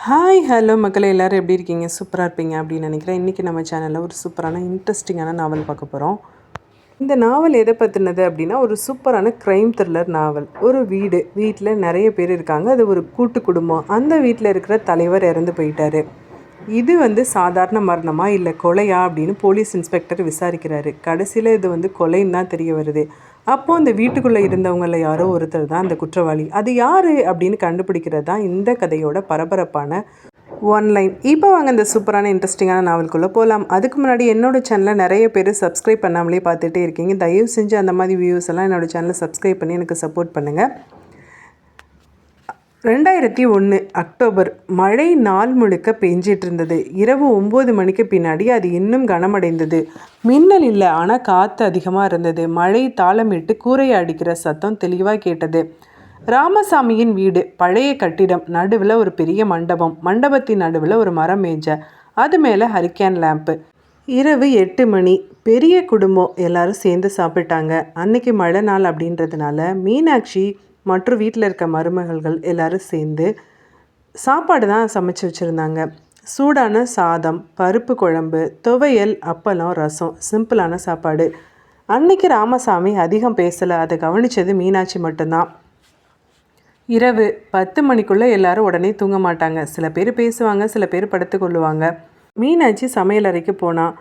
Hi hello மக்களே, எல்லோரும் எப்படி இருக்கீங்க? சூப்பராக இருப்பீங்க அப்படின்னு நினைக்கிறேன். இன்றைக்கி நம்ம சேனலில் ஒரு சூப்பரான இன்ட்ரெஸ்டிங்கான நாவல் பார்க்க போகிறோம். இந்த நாவல் எதை பற்றினது அப்படின்னா, ஒரு சூப்பரான க்ரைம் த்ரில்லர் நாவல். ஒரு வீட்டில் நிறைய பேர் இருக்காங்க. அது ஒரு கூட்டு குடும்பம். அந்த வீட்டில் இருக்கிற தலைவர் இறந்து போயிட்டார். இது சாதாரண மரணமா இல்லை கொலையா அப்படின்னு போலீஸ் இன்ஸ்பெக்டர் விசாரிக்கிறாரு. கடைசியில் இது கொலைன்னு தான் தெரிய வருது. அப்போது அந்த வீட்டுக்குள்ளே இருந்தவங்கள யாரோ ஒருத்தர் தான் அந்த குற்றவாளி. அது யார் அப்படின்னு கண்டுபிடிக்கிறது தான் இந்த கதையோட பரபரப்பான ஒன்லைன். இப்போ வாங்க இந்த சூப்பரான இன்ட்ரெஸ்டிங்கான நாவலுக்குள்ளே போகலாம். அதுக்கு முன்னாடி என்னோடய சேனலில் நிறைய பேர் சப்ஸ்கிரைப் பண்ணாமலே பார்த்துட்டே இருக்கீங்க. தயவு செஞ்சு அந்த மாதிரி வியூஸ் எல்லாம் என்னோடய சேனலை சப்ஸ்கிரைப் பண்ணி எனக்கு சப்போர்ட் பண்ணுங்கள். 2001 அக்டோபர். மழை நாள் முழுக்க பெஞ்சிட்டு இருந்தது. இரவு 9 மணிக்கு பின்னாடி அது இன்னும் கனமடைந்தது. மின்னல் இல்லை, ஆனால் காற்று அதிகமாக இருந்தது. மழை தாளமிட்டு கூரையை அடிக்கிற சத்தம் தெளிவாக கேட்டது. ராமசாமியின் வீடு பழைய கட்டிடம். நடுவில் ஒரு பெரிய மண்டபம். மண்டபத்தின் நடுவில் ஒரு மரம் மேஜை. அது மேலே ஹரிக்கேன் லேம்ப்பு. இரவு 8 மணி. பெரிய குடும்பம் எல்லாரும் சேர்ந்து சாப்பிட்டாங்க. அன்னைக்கு மழை நாள் அப்படின்றதுனால மீனாட்சி மற்றும் வீட்டில் இருக்க மருமகள்கள் எல்லோரும் சேர்ந்து சாப்பாடு தான் சமைச்சு வச்சுருந்தாங்க. சூடான சாதம், பருப்பு குழம்பு, துவையல், அப்பளம், ரசம். சிம்பிளான சாப்பாடு. அன்னைக்கு ராமசாமி அதிகம் பேசலை. அதை கவனித்தது மீனாட்சி மட்டும்தான். இரவு 10 மணிக்குள்ளே எல்லாரும் உடனே தூங்க மாட்டாங்க. சில பேர் பேசுவாங்க, சில பேர் படுத்து கொள்ளுவாங்க. மீனாட்சி சமையல் அறைக்கு போனான்.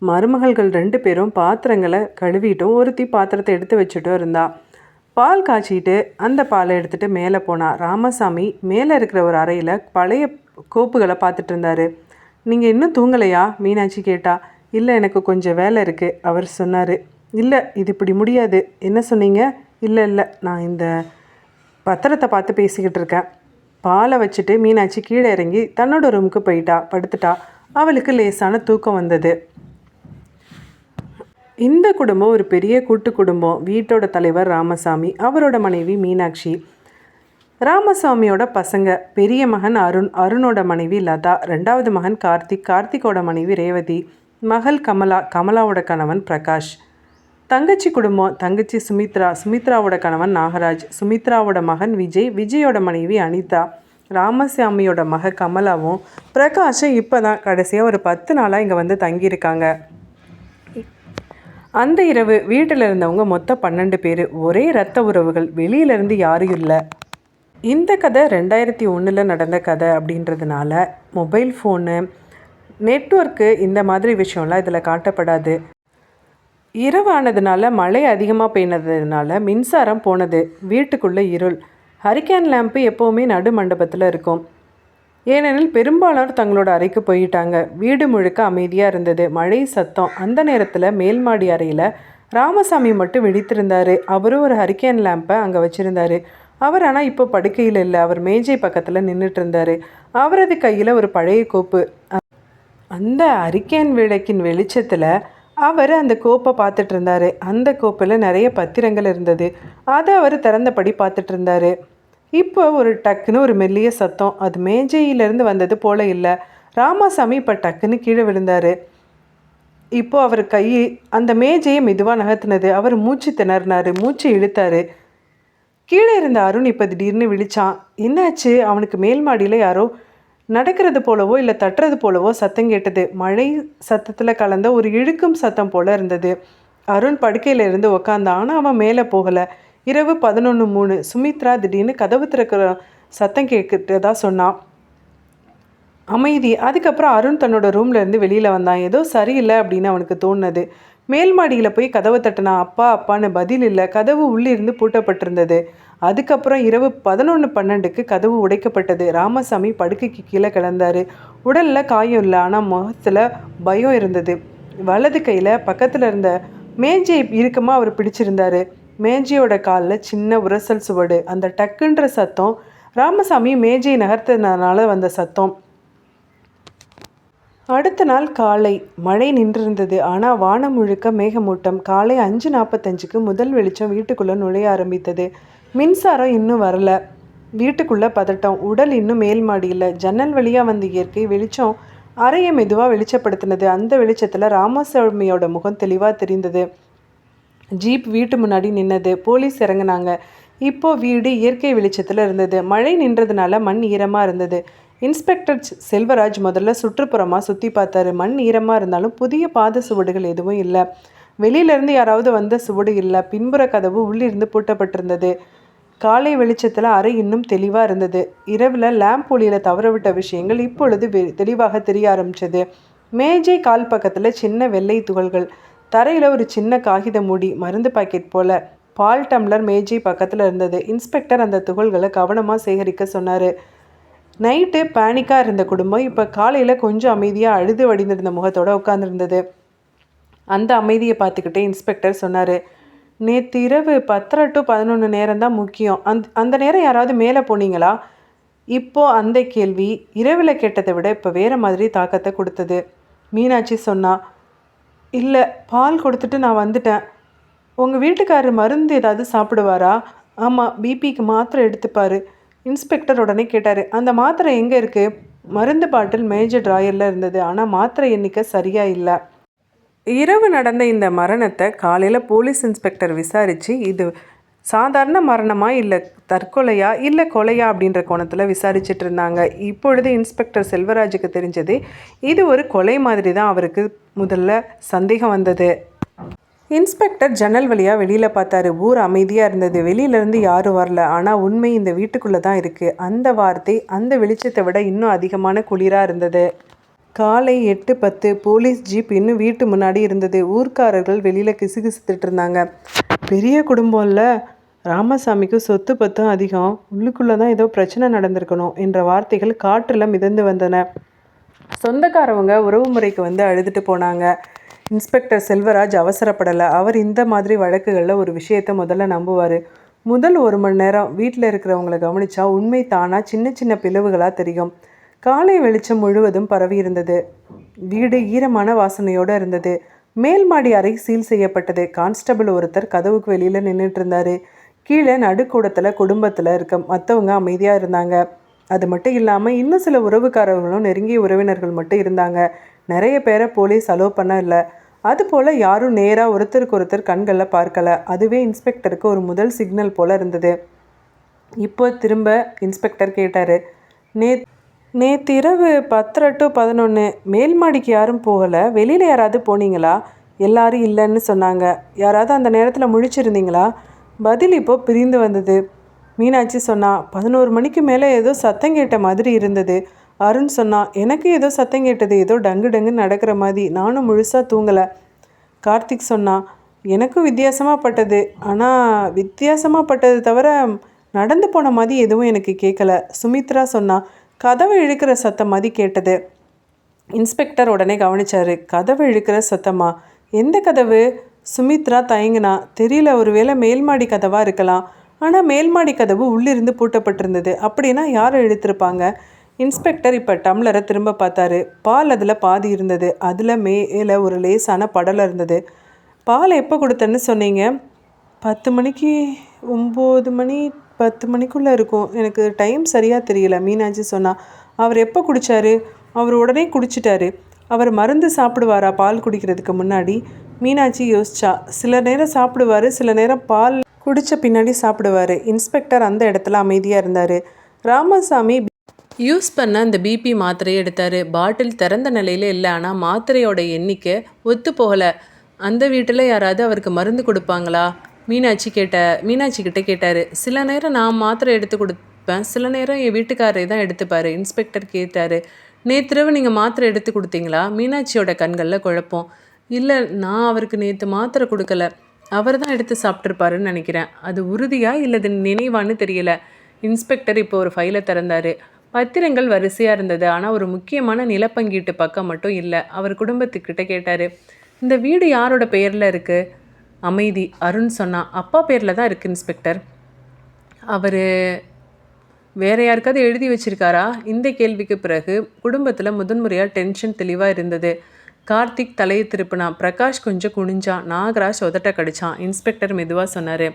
மருமகள்கள் 2 பேரும் பாத்திரங்களை கழுவிட்டும் ஒருத்தி பாத்திரத்தை எடுத்து வச்சுட்டும் இருந்தா. பால் காய்ச்சிட்டு அந்த பாலை எடுத்துகிட்டு மேலே போனான். ராமசாமி மேலே இருக்கிற ஒரு அறையில் பழைய கோப்புகளை பார்த்துட்டு இருந்தார். நீங்கள் இன்னும் தூங்கலையா? மீனாட்சி கேட்டா. இல்லை, எனக்கு கொஞ்சம் வேலை இருக்குது அவர் சொன்னார். இல்லை, இது இப்படி முடியாது. என்ன சொன்னீங்க? இல்லை, நான் இந்த பத்திரத்தை பார்த்து பேசிக்கிட்டு இருக்கேன். பாலை வச்சுட்டு மீனாட்சி கீழே இறங்கி தன்னோட ரூமுக்கு படுத்துட்டா. அவளுக்கு லேசான தூக்கம் வந்தது. இந்த குடும்பம் ஒரு பெரிய கூட்டு குடும்பம். வீட்டோட தலைவர் ராமசாமி, அவரோட மனைவி மீனாட்சி, ராமசாமியோட பசங்க. பெரிய மகன் அருண், அருணோட மனைவி லதா, 2வது மகன் கார்த்திக், கார்த்திகோட மனைவி ரேவதி, மகள் கமலா, கமலாவோட கணவன் பிரகாஷ். தங்கச்சி குடும்பம். தங்கச்சி சுமித்ரா, சுமித்ராவோட கணவன் நாகராஜ், சுமித்ராவோட மகன் விஜய், விஜயோட மனைவி அனிதா, ராமசாமியோட மக கமலாவும் பிரகாஷும் இப்போ தான் கடைசியாக ஒரு 10 நாளாக இங்கே வந்து தங்கியிருக்காங்க. அந்த இரவு வீட்டில் இருந்தவங்க மொத்தம் 12 பேர். ஒரே இரத்த உறவுகள். வெளியிலேருந்து யாரும் இல்லை. இந்த கதை 2001 நடந்த கதை அப்படின்றதுனால மொபைல் ஃபோனு, நெட்வொர்க்கு, இந்த மாதிரி விஷயம்லாம் இதில் காட்டப்படாது. இரவானதுனால மழை அதிகமாக பெய்னதுனால மின்சாரம் போனது. வீட்டுக்குள்ளே இருள். ஹரிக்கேன் லேம்ப்பு எப்போவுமே நடு மண்டபத்தில் இருக்கும். ஏனெனில் பெரும்பாலானோர் தங்களோட அறைக்கு போயிட்டாங்க. வீடு முழுக்க அமைதியாக இருந்தது. மழை சத்தம். அந்த நேரத்தில் மேல்மாடி அறையில் ராமசாமி மட்டும் விழித்திருந்தார். அவரும் ஒரு ஹரிக்கேன் லேம்பை அங்கே வச்சுருந்தார். அவர் ஆனால் இப்போ படுக்கையில் இல்லை. அவர் மேஜை பக்கத்தில் நின்றுட்டு இருந்தார். அவரது கையில் ஒரு பழைய கோப்பு. அந்த ஹரிக்கேன் விளக்கின் வெளிச்சத்தில் அவர் அந்த கோப்பை பார்த்துட்டு இருந்தார். அந்த கோப்பில் நிறைய பத்திரங்கள் இருந்தது. அதை அவர் திறந்தபடி பார்த்துட்டு இருந்தார். இப்போ ஒரு டக்குன்னு ஒரு மெல்லிய சத்தம். அது மேஜையிலேருந்து வந்தது போல இல்லை. ராமசாமி இப்போ டக்குன்னு கீழே விழுந்தார். இப்போது அவர் கை அந்த மேஜையை மெதுவாக நகர்த்தினது. அவர் மூச்சு திணறினார். மூச்சு இழுத்தார். கீழே இருந்த அருண் இப்போ திடீர்னு விழிச்சான். என்னாச்சு? அவனுக்கு மேல் மாடியில் யாரோ நடக்கிறது போலவோ இல்லை தட்டுறது போலவோ சத்தம் கேட்டது. மழை சத்தத்தில் கலந்த ஒரு இழுக்கும் சத்தம் போல இருந்தது. அருண் படுக்கையில் இருந்து உக்காந்தான். ஆனால் அவன் மேலே போகலை. இரவு 11:03. சுமித்ரா திடீர்னு கதவு திறக்கிற சத்தம் கேட்குறதா சொன்னான். அமைதி. அதுக்கப்புறம் அருண் தன்னோட ரூம்லேருந்து வெளியில் வந்தான். ஏதோ சரியில்லை அப்படின்னு அவனுக்கு தோணுது. மேல் மாடியில் போய் கதவை தட்டினான். அப்பா அப்பான்னு பதில் இல்லை. கதவு உள்ளிருந்து பூட்டப்பட்டிருந்தது. அதுக்கப்புறம் இரவு 11:12க்கு கதவு உடைக்கப்பட்டது. ராமசாமி படுக்கைக்கு கீழே கிடந்தார். உடலில் காயம் இல்லை, ஆனால் முகத்தில் பயம் இருந்தது. வலது கையில் பக்கத்தில் இருந்த மேஜை இறுக்கமாக அவர் பிடிச்சிருந்தார். மேஜையோட காலில் சின்ன உரசல் சுவடு. அந்த டக்குன்ற சத்தம் ராமசாமி மேஜையை நகர்த்ததுனால வந்த சத்தம். அடுத்த நாள் காலை. மழை நின்றிருந்தது. ஆனால் வானம் முழுக்க மேகமூட்டம். காலை 5:45க்கு முதல் வெளிச்சம் வீட்டுக்குள்ளே நுழைய ஆரம்பித்தது. மின்சாரம் இன்னும் வரல. வீட்டுக்குள்ளே பதட்டம். உடல் இன்னும் மேல் மாடியில். ஜன்னல் வழியாக வந்த இயற்கை வெளிச்சம் அறையை மெதுவாக வெளிச்சப்படுத்தினது. அந்த வெளிச்சத்தில் ராமசாமியோட முகம் தெளிவாக தெரிந்தது. ஜீப் வீட்டு முன்னாடி நின்னது. போலீஸ் இறங்கினாங்க. இப்போது வீடு இயற்கை வெளிச்சத்தில் இருந்தது. மழை நின்றதுனால மண் ஈரமாக இருந்தது. இன்ஸ்பெக்டர் செல்வராஜ் முதல்ல சுற்றுப்புறமாக சுற்றி பார்த்தாரு. மண் ஈரமாக இருந்தாலும் புதிய பாத சுவடுகள் எதுவும் இல்லை. வெளியிலேருந்து யாராவது வந்த சுவடு இல்லை. பின்புற கதவு உள்ளிருந்து பூட்டப்பட்டிருந்தது. காலை வெளிச்சத்தில் அறை இன்னும் தெளிவாக இருந்தது. இரவில் லேம்ப் ஒளியில் தவறவிட்ட விஷயங்கள் இப்பொழுது தெளிவாக தெரிய ஆரம்பிச்சது. மேஜை கால் பக்கத்தில் சின்ன வெள்ளை துகள்கள், தரையில் ஒரு சின்ன காகித மூடி, மருந்து பாக்கெட் போல். பால் டம்ளர் மேஜை பக்கத்தில் இருந்தது. இன்ஸ்பெக்டர் அந்த துகள்களை கவனமாக சேகரிக்க சொன்னார். நைட்டு பேனிக்காக இருந்த குடும்பம் இப்போ காலையில் கொஞ்சம் அமைதியாக அழுது வடிந்திருந்த முகத்தோடு உட்காந்துருந்தது. அந்த அமைதியை பார்த்துக்கிட்டே இன்ஸ்பெக்டர் சொன்னார், நேற்று இரவு 10 to 11 நேரம் தான் முக்கியம். அந்த நேரம் யாராவது மேலே போனீங்களா? இப்போது அந்த கேள்வி இரவில் கேட்டதை விட இப்போ வேறு மாதிரி தாக்கத்தை கொடுத்தது. மீனாட்சி சொன்னா, இல்லை, பால் கொடுத்துட்டு நான் வந்துட்டேன். உங்கள் வீட்டுக்காரர் மருந்து ஏதாவது சாப்பிடுவாரா? ஆமாம், பிபிக்கு மாத்திரை எடுத்துப்பார். இன்ஸ்பெக்டர் உடனே கேட்டார், அந்த மாத்திரை எங்கே இருக்குது? மருந்து பாட்டில் மேஜர் ட்ராயரில் இருந்தது. ஆனால் மாத்திரை எண்ணிக்கை சரியாக இல்லை. இரவு நடந்த இந்த மரணத்தை காலையில் போலீஸ் இன்ஸ்பெக்டர் விசாரித்து இது சாதாரண மரணமா இல்லை தற்கொலையா இல்லை கொலையா அப்படின்ற கோணத்தில் விசாரிச்சுட்டு இருந்தாங்க. இப்பொழுது இன்ஸ்பெக்டர் செல்வராஜுக்கு தெரிஞ்சது இது ஒரு கொலை மாதிரி தான். அவருக்கு முதல்ல சந்தேகம் வந்தது. இன்ஸ்பெக்டர் ஜன்னல் வழியாக வெளியில் பார்த்தாரு. ஊர் அமைதியாக இருந்தது. வெளியிலேருந்து யாரும் வரல. ஆனால் உண்மை இந்த வீட்டுக்குள்ளே தான் இருக்குது. அந்த வார்த்தை அந்த வெளிச்சத்தை விட இன்னும் அதிகமான குளிராக இருந்தது. காலை 8:10. போலீஸ் ஜீப் இன்னும் வீட்டு முன்னாடி இருந்தது. ஊர்க்காரர்கள் வெளியில் கிசுகிசுத்துட்டு இருந்தாங்க. பெரிய குடும்பம்ல, ராமசாமிக்கு சொத்து பத்தும் அதிகம், உள்ளுக்குள்ளே தான் ஏதோ பிரச்சனை நடந்திருக்கணும் என்ற வார்த்தைகள் காற்றில் மிதந்து வந்தன. சொந்தக்காரவங்க உறவு முறைக்கு வந்து அழுதுட்டு போனாங்க. இன்ஸ்பெக்டர் செல்வராஜ் அவசரப்படலை. அவர் இந்த மாதிரி வழக்குகளில் ஒரு விஷயத்தை முதல்ல நம்புவார். முதல் 1 மணி நேரம் வீட்டில் இருக்கிறவங்களை கவனித்தா உண்மை தானாக சின்ன சின்ன பிளவுகளாக தெரியும். காலை வெளிச்சம் முழுவதும் பரவி இருந்தது. வீடு ஈரமான வாசனையோடு இருந்தது. மேல் மாடி அறை சீல் செய்யப்பட்டது. கான்ஸ்டபிள் ஒருத்தர் கதவுக்கு வெளியில் நின்றுட்டு இருந்தார். கீழே நடுக்கூடத்தில் குடும்பத்தில் இருக்க மற்றவங்க அமைதியாக இருந்தாங்க. அது மட்டும் இல்லாமல் இன்னும் சில உறவுக்காரர்களும் நெருங்கிய உறவினர்கள் மட்டும் இருந்தாங்க. நிறைய பேரை போலீஸ் அலோவ் பண்ண இல்லை. அதுபோல் யாரும் நேராக ஒருத்தருக்கு ஒருத்தர் கண்களில் பார்க்கலை. அதுவே இன்ஸ்பெக்டருக்கு ஒரு முதல் சிக்னல் போல் இருந்தது. இப்போ திரும்ப இன்ஸ்பெக்டர் கேட்டார், நேற்று இரவு 10 to 11 மேல் மாடிக்கு யாரும் போகலை, வெளியில் யாராவது போனீங்களா? எல்லாரும் இல்லைன்னு சொன்னாங்க. யாராவது அந்த நேரத்தில் முழிச்சிருந்தீங்களா? பதில் இப்போது பிரிந்து வந்தது. மீனாட்சி சொன்னா, 11 மணிக்கு மேலே ஏதோ சத்தம் கேட்ட மாதிரி இருந்தது. அருண் சொன்னா, எனக்கு ஏதோ சத்தம் கேட்டது, ஏதோ டங்கு டங்குன்னு நடக்கிற மாதிரி, நானும் முழுசாக தூங்கலை. கார்த்திக் சொன்னா, எனக்கும் வித்தியாசமாக பட்டது. ஆனால் வித்தியாசமாக பட்டது தவிர நடந்து போன மாதிரி எதுவும் எனக்கு கேட்கல. சுமித்ரா சொன்னா, கதவை இழுக்கிற சத்தம் மாதிரி கேட்டது. இன்ஸ்பெக்டர் உடனே கவனிச்சாரு. கதவை இழுக்கிற சத்தமா? எந்த கதவு? சுமித்ரா தயங்கினா. தெரியல, ஒருவேளை மேல்மாடி கதவாக இருக்கலாம். ஆனால் மேல்மாடி கதவு உள்ளிருந்து பூட்டப்பட்டிருந்தது. அப்படின்னா யாரை இழுத்துருப்பாங்க? இன்ஸ்பெக்டர் இப்போ டம்ளரை திரும்ப பார்த்தாரு. பால் அதில் பாதி இருந்தது. அதில் மேலே ஒரு லேசான படலை இருந்தது. பால் எப்போ கொடுத்தேன்னு சொன்னீங்க? 10 மணிக்கு. 9 மணி 10 மணிக்குள்ளே இருக்கும். எனக்கு டைம் சரியாக தெரியல. மீனாட்சி சொன்னா. அவர் எப்போ குடித்தாரு? அவர் உடனே குடிச்சிட்டாரு. அவர் மருந்து சாப்பிடுவாரா பால் குடிக்கிறதுக்கு முன்னாடி? மீனாட்சி யோசிச்சா. சில நேரம் சாப்பிடுவார், சில நேரம் பால் குடித்த பின்னாடி சாப்பிடுவார். இன்ஸ்பெக்டர் அந்த இடத்துல அமைதியாக இருந்தார். ராமசாமி யூஸ் பண்ண அந்த பிபி மாத்திரையை எடுத்தார். பாட்டில் திறந்த நிலையில் இல்லை. ஆனால் மாத்திரையோட எண்ணிக்கை ஒத்து போகலை. அந்த வீட்டில் யாராவது அவருக்கு மருந்து கொடுப்பாங்களா? மீனாட்சி கிட்ட கேட்டார். சில நேரம் நான் மாத்திரை எடுத்து கொடுப்பேன், சில நேரம் என் வீட்டுக்காரரை தான் எடுத்துப்பார். இன்ஸ்பெக்டர் கேட்டார், நேற்றிரவு நீங்கள் மாத்திரை எடுத்து கொடுத்தீங்களா? மீனாட்சியோட கண்களில் குழப்பம். இல்லை, நான் அவருக்கு நேற்று மாத்திரை கொடுக்கல, அவர் தான் எடுத்து சாப்பிட்ருப்பாருன்னு நினைக்கிறேன். அது உறுதியா இல்லை நினைவான்னு தெரியல. இன்ஸ்பெக்டர் இப்போ ஒரு ஃபைலை திறந்தார். பத்திரங்கள் வரிசையாக இருந்தது. ஆனால் ஒரு முக்கியமான நிலப்பங்கீட்டு பக்கம் மட்டும் இல்லை. அவர் குடும்பத்துக்கிட்ட கேட்டார், இந்த வீடு யாரோட பெயரில் இருக்குது? அமைதி. அருண் சொன்னா. அப்பா பேரில் தான் இருக்குது இன்ஸ்பெக்டர். அவர் வேறு யாருக்காவது எழுதி வச்சிருக்காரா? இந்த கேள்விக்கு பிறகு குடும்பத்தில் முதன்முறையாக டென்ஷன் தெளிவாக இருந்தது. கார்த்திக் தலையை திருப்பினா. பிரகாஷ் கொஞ்சம் குனிஞ்சான். நாகராஜ் உதட்ட கடிச்சான். இன்ஸ்பெக்டர் மெதுவாக சொன்னார்,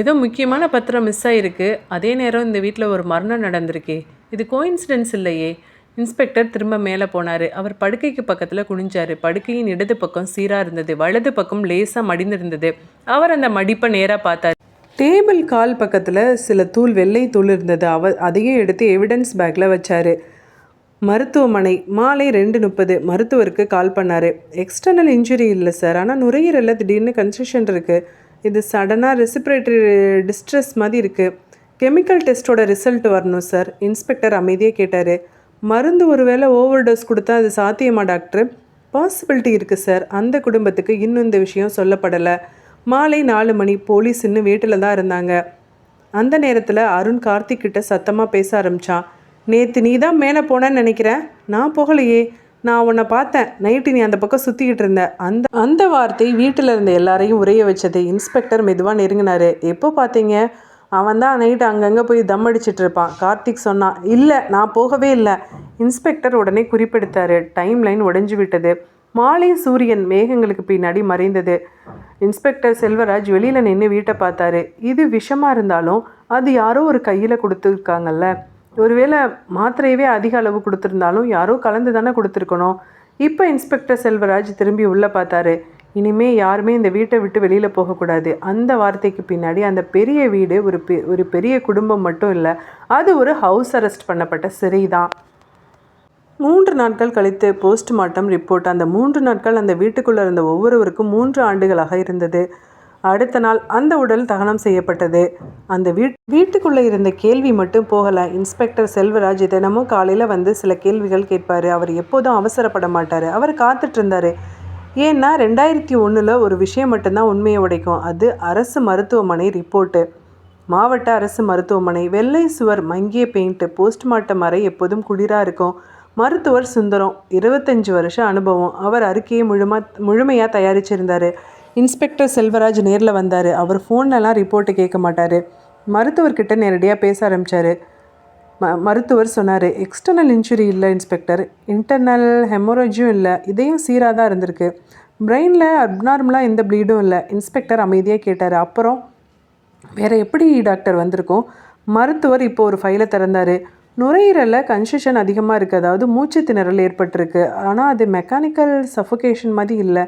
ஏதோ முக்கியமான பத்திரம் மிஸ் ஆகிருக்கு. அதே நேரம் இந்த வீட்டில் ஒரு மரணம் நடந்திருக்கே, இது கோயின்சிடென்ஸ் இல்லையே. இன்ஸ்பெக்டர் திரும்ப மேலே போனார். அவர் படுக்கைக்கு பக்கத்தில் குனிஞ்சார். படுக்கையின் இடது பக்கம் சீராக இருந்தது, வலது பக்கம் லேசாக மடிந்திருந்தது. அவர் அந்த மடிப்பை நேராக பார்த்தார். டேபிள் கால் பக்கத்தில் சில வெள்ளை தூள் இருந்தது. அதையும் எடுத்து எவிடன்ஸ் பேக்கில் வச்சார். மருத்துவமனை மாலை 2:30 மருத்துவருக்கு கால் பண்ணார். எக்ஸ்டர்னல் இன்ஜுரி இல்லை சார், ஆனால் நுரையீரலில் திடீர்னு கன்செஷன் இருக்குது. இது சடனாக ரெஸ்பிரேட்டரி டிஸ்ட்ரெஸ் மாதிரி இருக்குது. கெமிக்கல் டெஸ்ட்டோட ரிசல்ட் வரணும் சார். இன்ஸ்பெக்டர் அமைதியாக கேட்டார். மருந்து ஒருவேளை ஓவர் டோஸ் கொடுத்தா அது சாத்தியமா டாக்டர்? பாசிபிலிட்டி இருக்குது சார். அந்த குடும்பத்துக்கு இன்னும் இந்த விஷயம் சொல்லப்படலை. மாலை 4 மணி. போலீஸ் இன்னும் வீட்டில் தான் இருந்தாங்க. அந்த நேரத்தில் அருண் கார்த்திக் கிட்ட சத்தமாக பேச ஆரம்பித்தான். நேற்று நீ தான் மேலே போனேன்னு நினைக்கிறேன். நான் போகலையே, நான் உன்னை பார்த்தேன். நைட்டு நீ அந்த பக்கம் சுற்றிக்கிட்டு இருந்த. அந்த வார்த்தை வீட்டில் இருந்த எல்லாரையும் உரைய வச்சது. இன்ஸ்பெக்டர் மெதுவாக நெருங்கினார். எப்போ பார்த்தீங்க? அவன் தான் நைட்டு அங்கங்கே போய் தம் அடிச்சிட்டு இருப்பான். கார்த்திக் சொன்னான். இல்லை, நான் போகவே இல்லை. இன்ஸ்பெக்டர் உடனே குறிப்பெடுத்தார். டைம் லைன் உடைஞ்சு விட்டது. மாலை சூரியன் மேகங்களுக்கு பின்னாடி மறைந்தது. இன்ஸ்பெக்டர் செல்வராஜ் வெளியில் நின்று வீட்டை பார்த்தாரு. இது விஷமாக இருந்தாலும் அது யாரோ ஒரு கையில் கொடுத்துருக்காங்கல்ல. ஒருவேளை மாத்திரையவே அதிக அளவு கொடுத்துருந்தாலும் யாரோ கலந்து தானே கொடுத்துருக்கணும். இப்போ இன்ஸ்பெக்டர் செல்வராஜ் திரும்பி உள்ளே பார்த்தாரு. இனிமே யாருமே இந்த வீட்டை விட்டு வெளியில் போகக்கூடாது. அந்த வார்த்தைக்கு பின்னாடி அந்த பெரிய வீடு ஒரு பெரிய குடும்பம் மட்டும் இல்லை, அது ஒரு ஹவுஸ் அரெஸ்ட் பண்ணப்பட்ட சிறை தான். 3 நாட்கள் கழித்து போஸ்ட்மார்ட்டம் ரிப்போர்ட். அந்த 3 நாட்கள் அந்த வீட்டுக்குள்ளே இருந்த ஒவ்வொருவருக்கும் 3 ஆண்டுகளாக இருந்தது. அடுத்த நாள் அந்த உடல் தகனம் செய்யப்பட்டது. அந்த வீட்டுக்குள்ளே இருந்த கேள்வி மட்டும் போகலை. இன்ஸ்பெக்டர் செல்வராஜ் தினமும் காலையில் வந்து சில கேள்விகள் கேட்பார். அவர் எப்போதும் அவசரப்பட மாட்டார். அவர் காத்துட்டு இருந்தார். ஏன்னா 2001 ஒரு விஷயம் மட்டும்தான் உண்மையை உடைக்கும். அது அரசு மருத்துவமனை ரிப்போர்ட்டு. மாவட்ட அரசு மருத்துவமனை. வெள்ளை சுவர், மங்கிய பெயிண்ட்டு. போஸ்ட்மார்ட்டம் அறை எப்போதும் குளிராக இருக்கும். மருத்துவர் சுந்தரம், 25 வருஷம் அனுபவம். அவர் அறிக்கையை முழுமையாக தயாரிச்சிருந்தார். இன்ஸ்பெக்டர் செல்வராஜ் நேரில் வந்தார். அவர் ஃபோன்லலாம் ரிப்போர்ட்டு கேட்க மாட்டார். மருத்துவர்கிட்ட நேரடியாக பேச ஆரம்பித்தார். மருத்துவர் சொன்னார். எக்ஸ்டர்னல் இன்ஜுரி இல்லை இன்ஸ்பெக்டர், இன்டர்னல் ஹெமோரேஜும் இல்லை, இதையும் சீராக தான் இருந்திருக்கு. பிரெயினில் அப்நார்மலாக எந்த ப்ளீடும் இல்லை. இன்ஸ்பெக்டர் அமைதியாக கேட்டார். அப்புறம் வேறு எப்படி டாக்டர் வந்திருக்கோம்? மருத்துவர் இப்போ ஒரு ஃபைலை திறந்தார். நுரையீரலில் கன்செஷன் அதிகமாக இருக்குது, அதாவது மூச்சு திணறல் ஏற்பட்டிருக்கு. ஆனால் அது மெக்கானிக்கல் சஃபோகேஷன் மாதிரி இல்லை.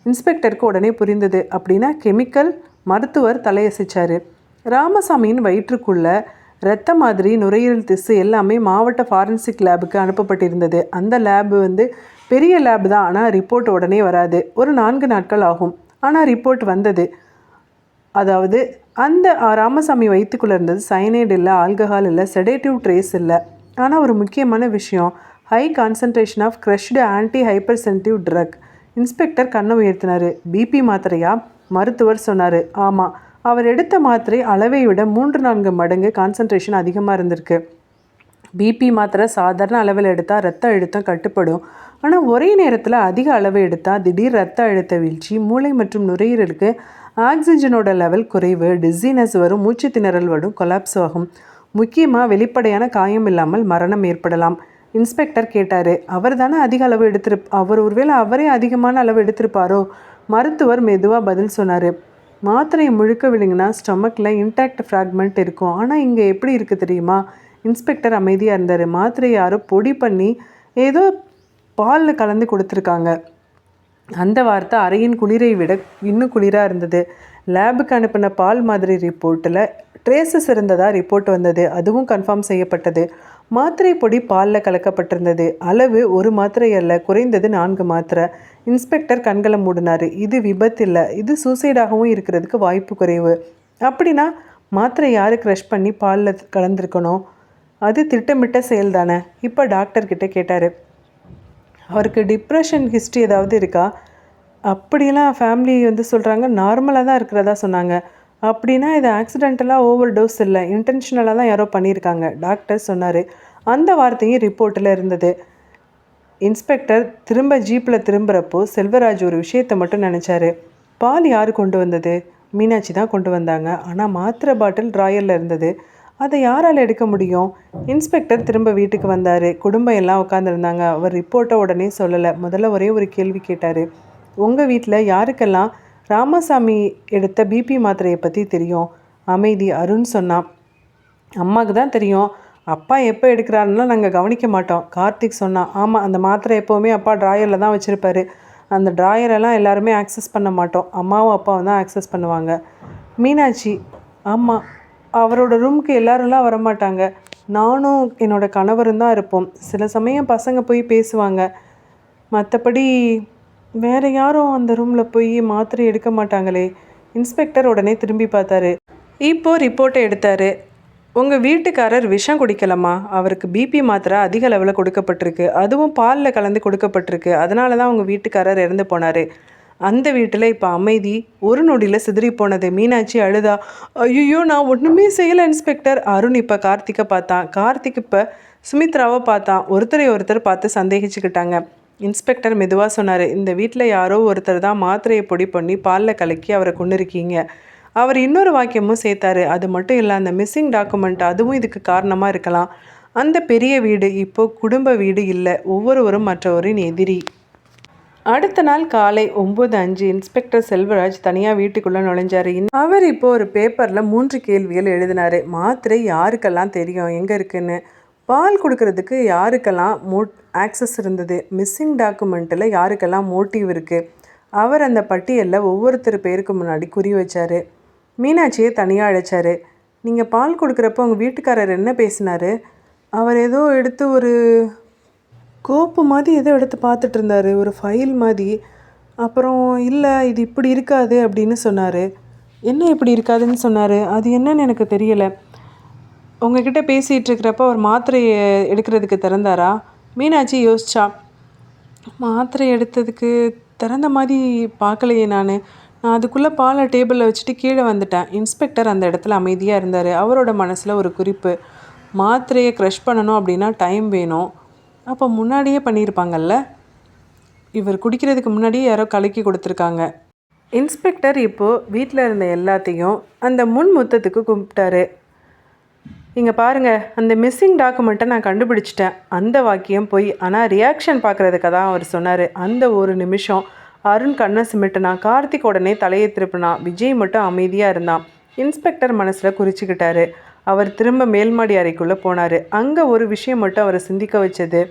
இன்ஸ்பெக்டருக்கு உடனே புரிந்தது. அப்படின்னா கெமிக்கல்? மருத்துவர் தலையசைச்சார். ராமசாமியின் வயிற்றுக்குள்ள இரத்த மாதிரி, நுரையீரல் திசு எல்லாமே மாவட்ட ஃபாரன்சிக் லேபுக்கு அனுப்பப்பட்டிருந்தது. அந்த லேபு பெரிய லேபு தான், ஆனால் ரிப்போர்ட் உடனே வராது. ஒரு 4 நாட்கள் ஆகும். ஆனால் ரிப்போர்ட் வந்தது. அதாவது அந்த ராமசாமி வயிற்றுக்குள்ளே இருந்தது சயனைடு இல்லை, ஆல்கஹால் இல்லை, செடேட்டிவ் ட்ரேஸ் இல்லை. ஆனால் ஒரு முக்கியமான விஷயம், high concentration of crushed anti hyper sensitive drug. Inspector கண்ணை உயர்த்தினார். பிபி மாத்திரையா? மருத்துவர் சொன்னார். ஆமாம். அவர் எடுத்த மாத்திரை அளவை விட 3-4 மடங்கு கான்சன்ட்ரேஷன் அதிகமாக இருந்திருக்கு. பிபி மாத்திரை சாதாரண அளவில் எடுத்தால் ரத்த அழுத்தம் கட்டுப்படும். ஆனால் ஒரே நேரத்தில் அதிக அளவு எடுத்தால் திடீர் ரத்த அழுத்த வீழ்ச்சி, மூளை மற்றும் நுரையீரலுக்கு ஆக்சிஜனோட லெவல் குறைவு, டிஸினஸ் வரும், மூச்சு திணறல் வரும், கொலாப்ஸ் ஆகும். முக்கியமாக வெளிப்படையான காயம் இல்லாமல் மரணம் ஏற்படலாம். இன்ஸ்பெக்டர் கேட்டார். அவர் தானே அதிக அளவு ஒருவேளை அவரே அதிகமான அளவு எடுத்திருப்பாரோ? மருத்துவர் மெதுவாக பதில் சொன்னார். மாத்திரையை முழுக்க விழுங்கினா ஸ்டொமக்கில் இன்டாக்ட் ஃப்ராக்மெண்ட் இருக்கும். ஆனால் இங்கே எப்படி இருக்குது தெரியுமா? இன்ஸ்பெக்டர் அமைதியாக இருந்தார். மாத்திரை யாரோ பொடி பண்ணி ஏதோ பாலில் கலந்து கொடுத்துருக்காங்க. அந்த வார்த்தை அறையின் குளிரை விட இன்னும் குளிராக இருந்தது. லேபுக்கு அனுப்பின பால் மாதிரி ரிப்போர்ட்டில் ட்ரேசஸ் இருந்ததா ரிப்போர்ட் வந்தது. அதுவும் கன்ஃபார்ம் செய்யப்பட்டது. மாத்திரை பொடி பாலில் கலக்கப்பட்டிருந்தது. அளவு 1 மாத்திரை அல்ல, குறைந்தது 4 மாத்திரை. இன்ஸ்பெக்டர் கண்களை மூடினார். இது விபத்து இல்லை, இது சூசைடாகவும் இருக்கிறதுக்கு வாய்ப்பு குறைவு. அப்படின்னா மாத்திரை யார் க்ரஷ் பண்ணி பாலில் கலந்துருக்கணும்? அது திட்டமிட்ட செயல் தானே? இப்போ டாக்டர்கிட்ட கேட்டார். அவருக்கு டிப்ரெஷன் ஹிஸ்ட்ரி ஏதாவது இருக்கா? அப்படிலாம் ஃபேமிலி சொல்கிறாங்க, நார்மலாக தான் இருக்கிறதா சொன்னாங்க. அப்படின்னா இது ஆக்சிடென்டலாக ஓவர் டோஸ் இல்லை, இன்டென்ஷனலாக தான் யாரோ பண்ணியிருக்காங்க, டாக்டர் சொன்னார். அந்த வார்த்தையும் ரிப்போர்ட்டில் இருந்தது. இன்ஸ்பெக்டர் திரும்ப ஜீப்பில் திரும்புகிறப்போ செல்வராஜ் ஒரு விஷயத்தை மட்டும் நினச்சாரு. பால் யார் கொண்டு வந்தது? மீனாட்சி தான் கொண்டு வந்தாங்க. ஆனால் மாத்திரை பாட்டில் ட்ராயரில் இருந்தது. அதை யாரால் எடுக்க முடியும்? இன்ஸ்பெக்டர் திரும்ப வீட்டுக்கு வந்தார். குடும்பம் எல்லாம் உட்காந்துருந்தாங்க. அவர் ரிப்போர்ட்டை உடனே சொல்லலை. முதல்ல ஒரே ஒரு கேள்வி கேட்டார். உங்கள் வீட்டில் யாருக்கெல்லாம் ராமசாமி எடுத்த பிபி மாத்திரையை பற்றி தெரியும்? அமைதி. அருண் சொன்னான். அம்மாவுக்கு தான் தெரியும், அப்பா எப்போ எடுக்கிறாருன்னா நாங்கள் கவனிக்க மாட்டோம். கார்த்திக் சொன்னான். ஆமாம், அந்த மாத்திரை எப்போவுமே அப்பா ட்ராயரில் தான் வச்சுருப்பாரு. அந்த ட்ராயரெல்லாம் எல்லாருமே ஆக்சஸ் பண்ண மாட்டோம், அம்மாவும் அப்பாவும் தான் ஆக்சஸ் பண்ணுவாங்க. மீனாட்சி. ஆமாம், அவரோட ரூமுக்கு எல்லாரெல்லாம் வரமாட்டாங்க. நானும் என்னோட கணவரும் தான் இருப்போம். சில சமயம் பசங்க போய் பேசுவாங்க. மற்றபடி வேற யாரும் அந்த ரூமில் போய் மாத்திரை எடுக்க மாட்டாங்களே. இன்ஸ்பெக்டர் உடனே திரும்பி பார்த்தாரு. இப்போ ரிப்போர்ட்டை எடுத்தார். உங்கள் வீட்டுக்காரர் விஷம் குடிக்கலாமா? அவருக்கு பிபி மாத்திரை அதிக அளவில் கொடுக்கப்பட்டிருக்கு, அதுவும் பாலில் கலந்து கொடுக்கப்பட்டிருக்கு. அதனால தான் உங்கள் வீட்டுக்காரர் இறந்து போனார். அந்த வீட்டில் இப்போ அமைதி ஒரு நொடியில் சிதறி போனது. மீனாட்சி அழுதா. ஐயோ, நான் ஒன்றுமே செய்யலை இன்ஸ்பெக்டர். அருண் இப்போ கார்த்திகை பார்த்தான். கார்த்திக் இப்போ சுமித்ராவை பார்த்தான். ஒருத்தரை ஒருத்தர் பார்த்து சந்தேகிச்சுக்கிட்டாங்க. இன்ஸ்பெக்டர் மெதுவாக சொன்னார், இந்த வீட்டில் யாரோ ஒருத்தர் தான் மாத்திரையை பொடி பண்ணி பாலில் கலக்கி அவரை கொண்டு இருக்கீங்க. அவர் இன்னொரு வாக்கியமும் சேர்த்தாரு, அது மட்டும் இல்லை, அந்த மிஸ்ஸிங் டாக்குமெண்ட் அதுவும் இதுக்கு காரணமாக இருக்கலாம். அந்த பெரிய வீடு இப்போ குடும்ப வீடு இல்லை, ஒவ்வொருவரும் மற்றவரின் எதிரி. அடுத்த நாள் காலை 9:05 இன்ஸ்பெக்டர் செல்வராஜ் தனியாக வீட்டுக்குள்ளே நுழைஞ்சார். அவர் இப்போ ஒரு பேப்பரில் 3 கேள்விகள் எழுதினார். மாத்திரை யாருக்கெல்லாம் தெரியும் எங்கே இருக்குன்னு, பால் கொடுக்கறதுக்கு யாருக்கெல்லாம் ஆக்சஸ் இருந்தது, மிஸ்ஸிங் டாக்குமெண்ட்டில் யாருக்கெல்லாம் மோட்டிவ் இருக்குது. அவர் அந்த பட்டியலில் ஒவ்வொருத்தர் பேருக்கு முன்னாடி குறி வச்சார். மீனாட்சியை தனியாக அழைச்சார். நீங்கள் பால் கொடுக்குறப்போ உங்கள் வீட்டுக்காரர் என்ன பேசினார்? அவர் ஏதோ எடுத்து ஒரு கோப்பு மாதிரி ஏதோ எடுத்து பார்த்துட்டு இருந்தார், ஒரு ஃபைல் மாதிரி. அப்புறம் இல்லை, இது இப்படி இருக்காது அப்படின்னு சொன்னார். என்ன இப்படி இருக்காதுன்னு சொன்னார்? அது என்னன்னு எனக்கு தெரியலை. உங்ககிட்ட பேசிகிட்டு இருக்கிறப்ப அவர் மாத்திரையை எடுக்கிறதுக்கு திறந்தாரா? மீனாட்சி யோசிச்சா. மாத்திரை எடுத்ததுக்கு திறந்த மாதிரி பார்க்கலையே நான் அதுக்குள்ளே பாலை டேபிளில் வச்சுட்டு கீழே வந்துட்டேன். இன்ஸ்பெக்டர் அந்த இடத்துல அமைதியாக இருந்தார். அவரோட மனசில் ஒரு குறிப்பு, மாத்திரையை க்ரஷ் பண்ணணும் அப்படின்னா டைம் வேணும். அப்போ முன்னாடியே பண்ணியிருப்பாங்கல்ல, இவர் குடிக்கிறதுக்கு முன்னாடியே யாரோ கலக்கி கொடுத்துருக்காங்க. இன்ஸ்பெக்டர் இப்போது வீட்டில் இருந்த எல்லாத்தையும் அந்த முன் முத்தத்துக்கு கூப்பிட்டாரு. இங்கே பாருங்கள், அந்த மிஸ்ஸிங் டாக்குமெண்ட்டை நான் கண்டுபிடிச்சிட்டேன். அந்த வாக்கியம் போய், ஆனால் ரியாக்ஷன் பார்க்குறதுக்கு தான் அவர் சொன்னார். அந்த ஒரு நிமிஷம் அருண் கண்ணை சிமிட்டினான். கார்த்திக் உடனே தலையை திருப்பினான். விஜய் மட்டும் அமைதியாக இருந்தான். இன்ஸ்பெக்டர் மனசில் குறிச்சிக்கிட்டாரு. அவர் திரும்ப மேல்மாடி அறைக்குள்ளே போனார். அங்கே ஒரு விஷயம் மட்டும் அவரை சிந்திக்க வச்சது.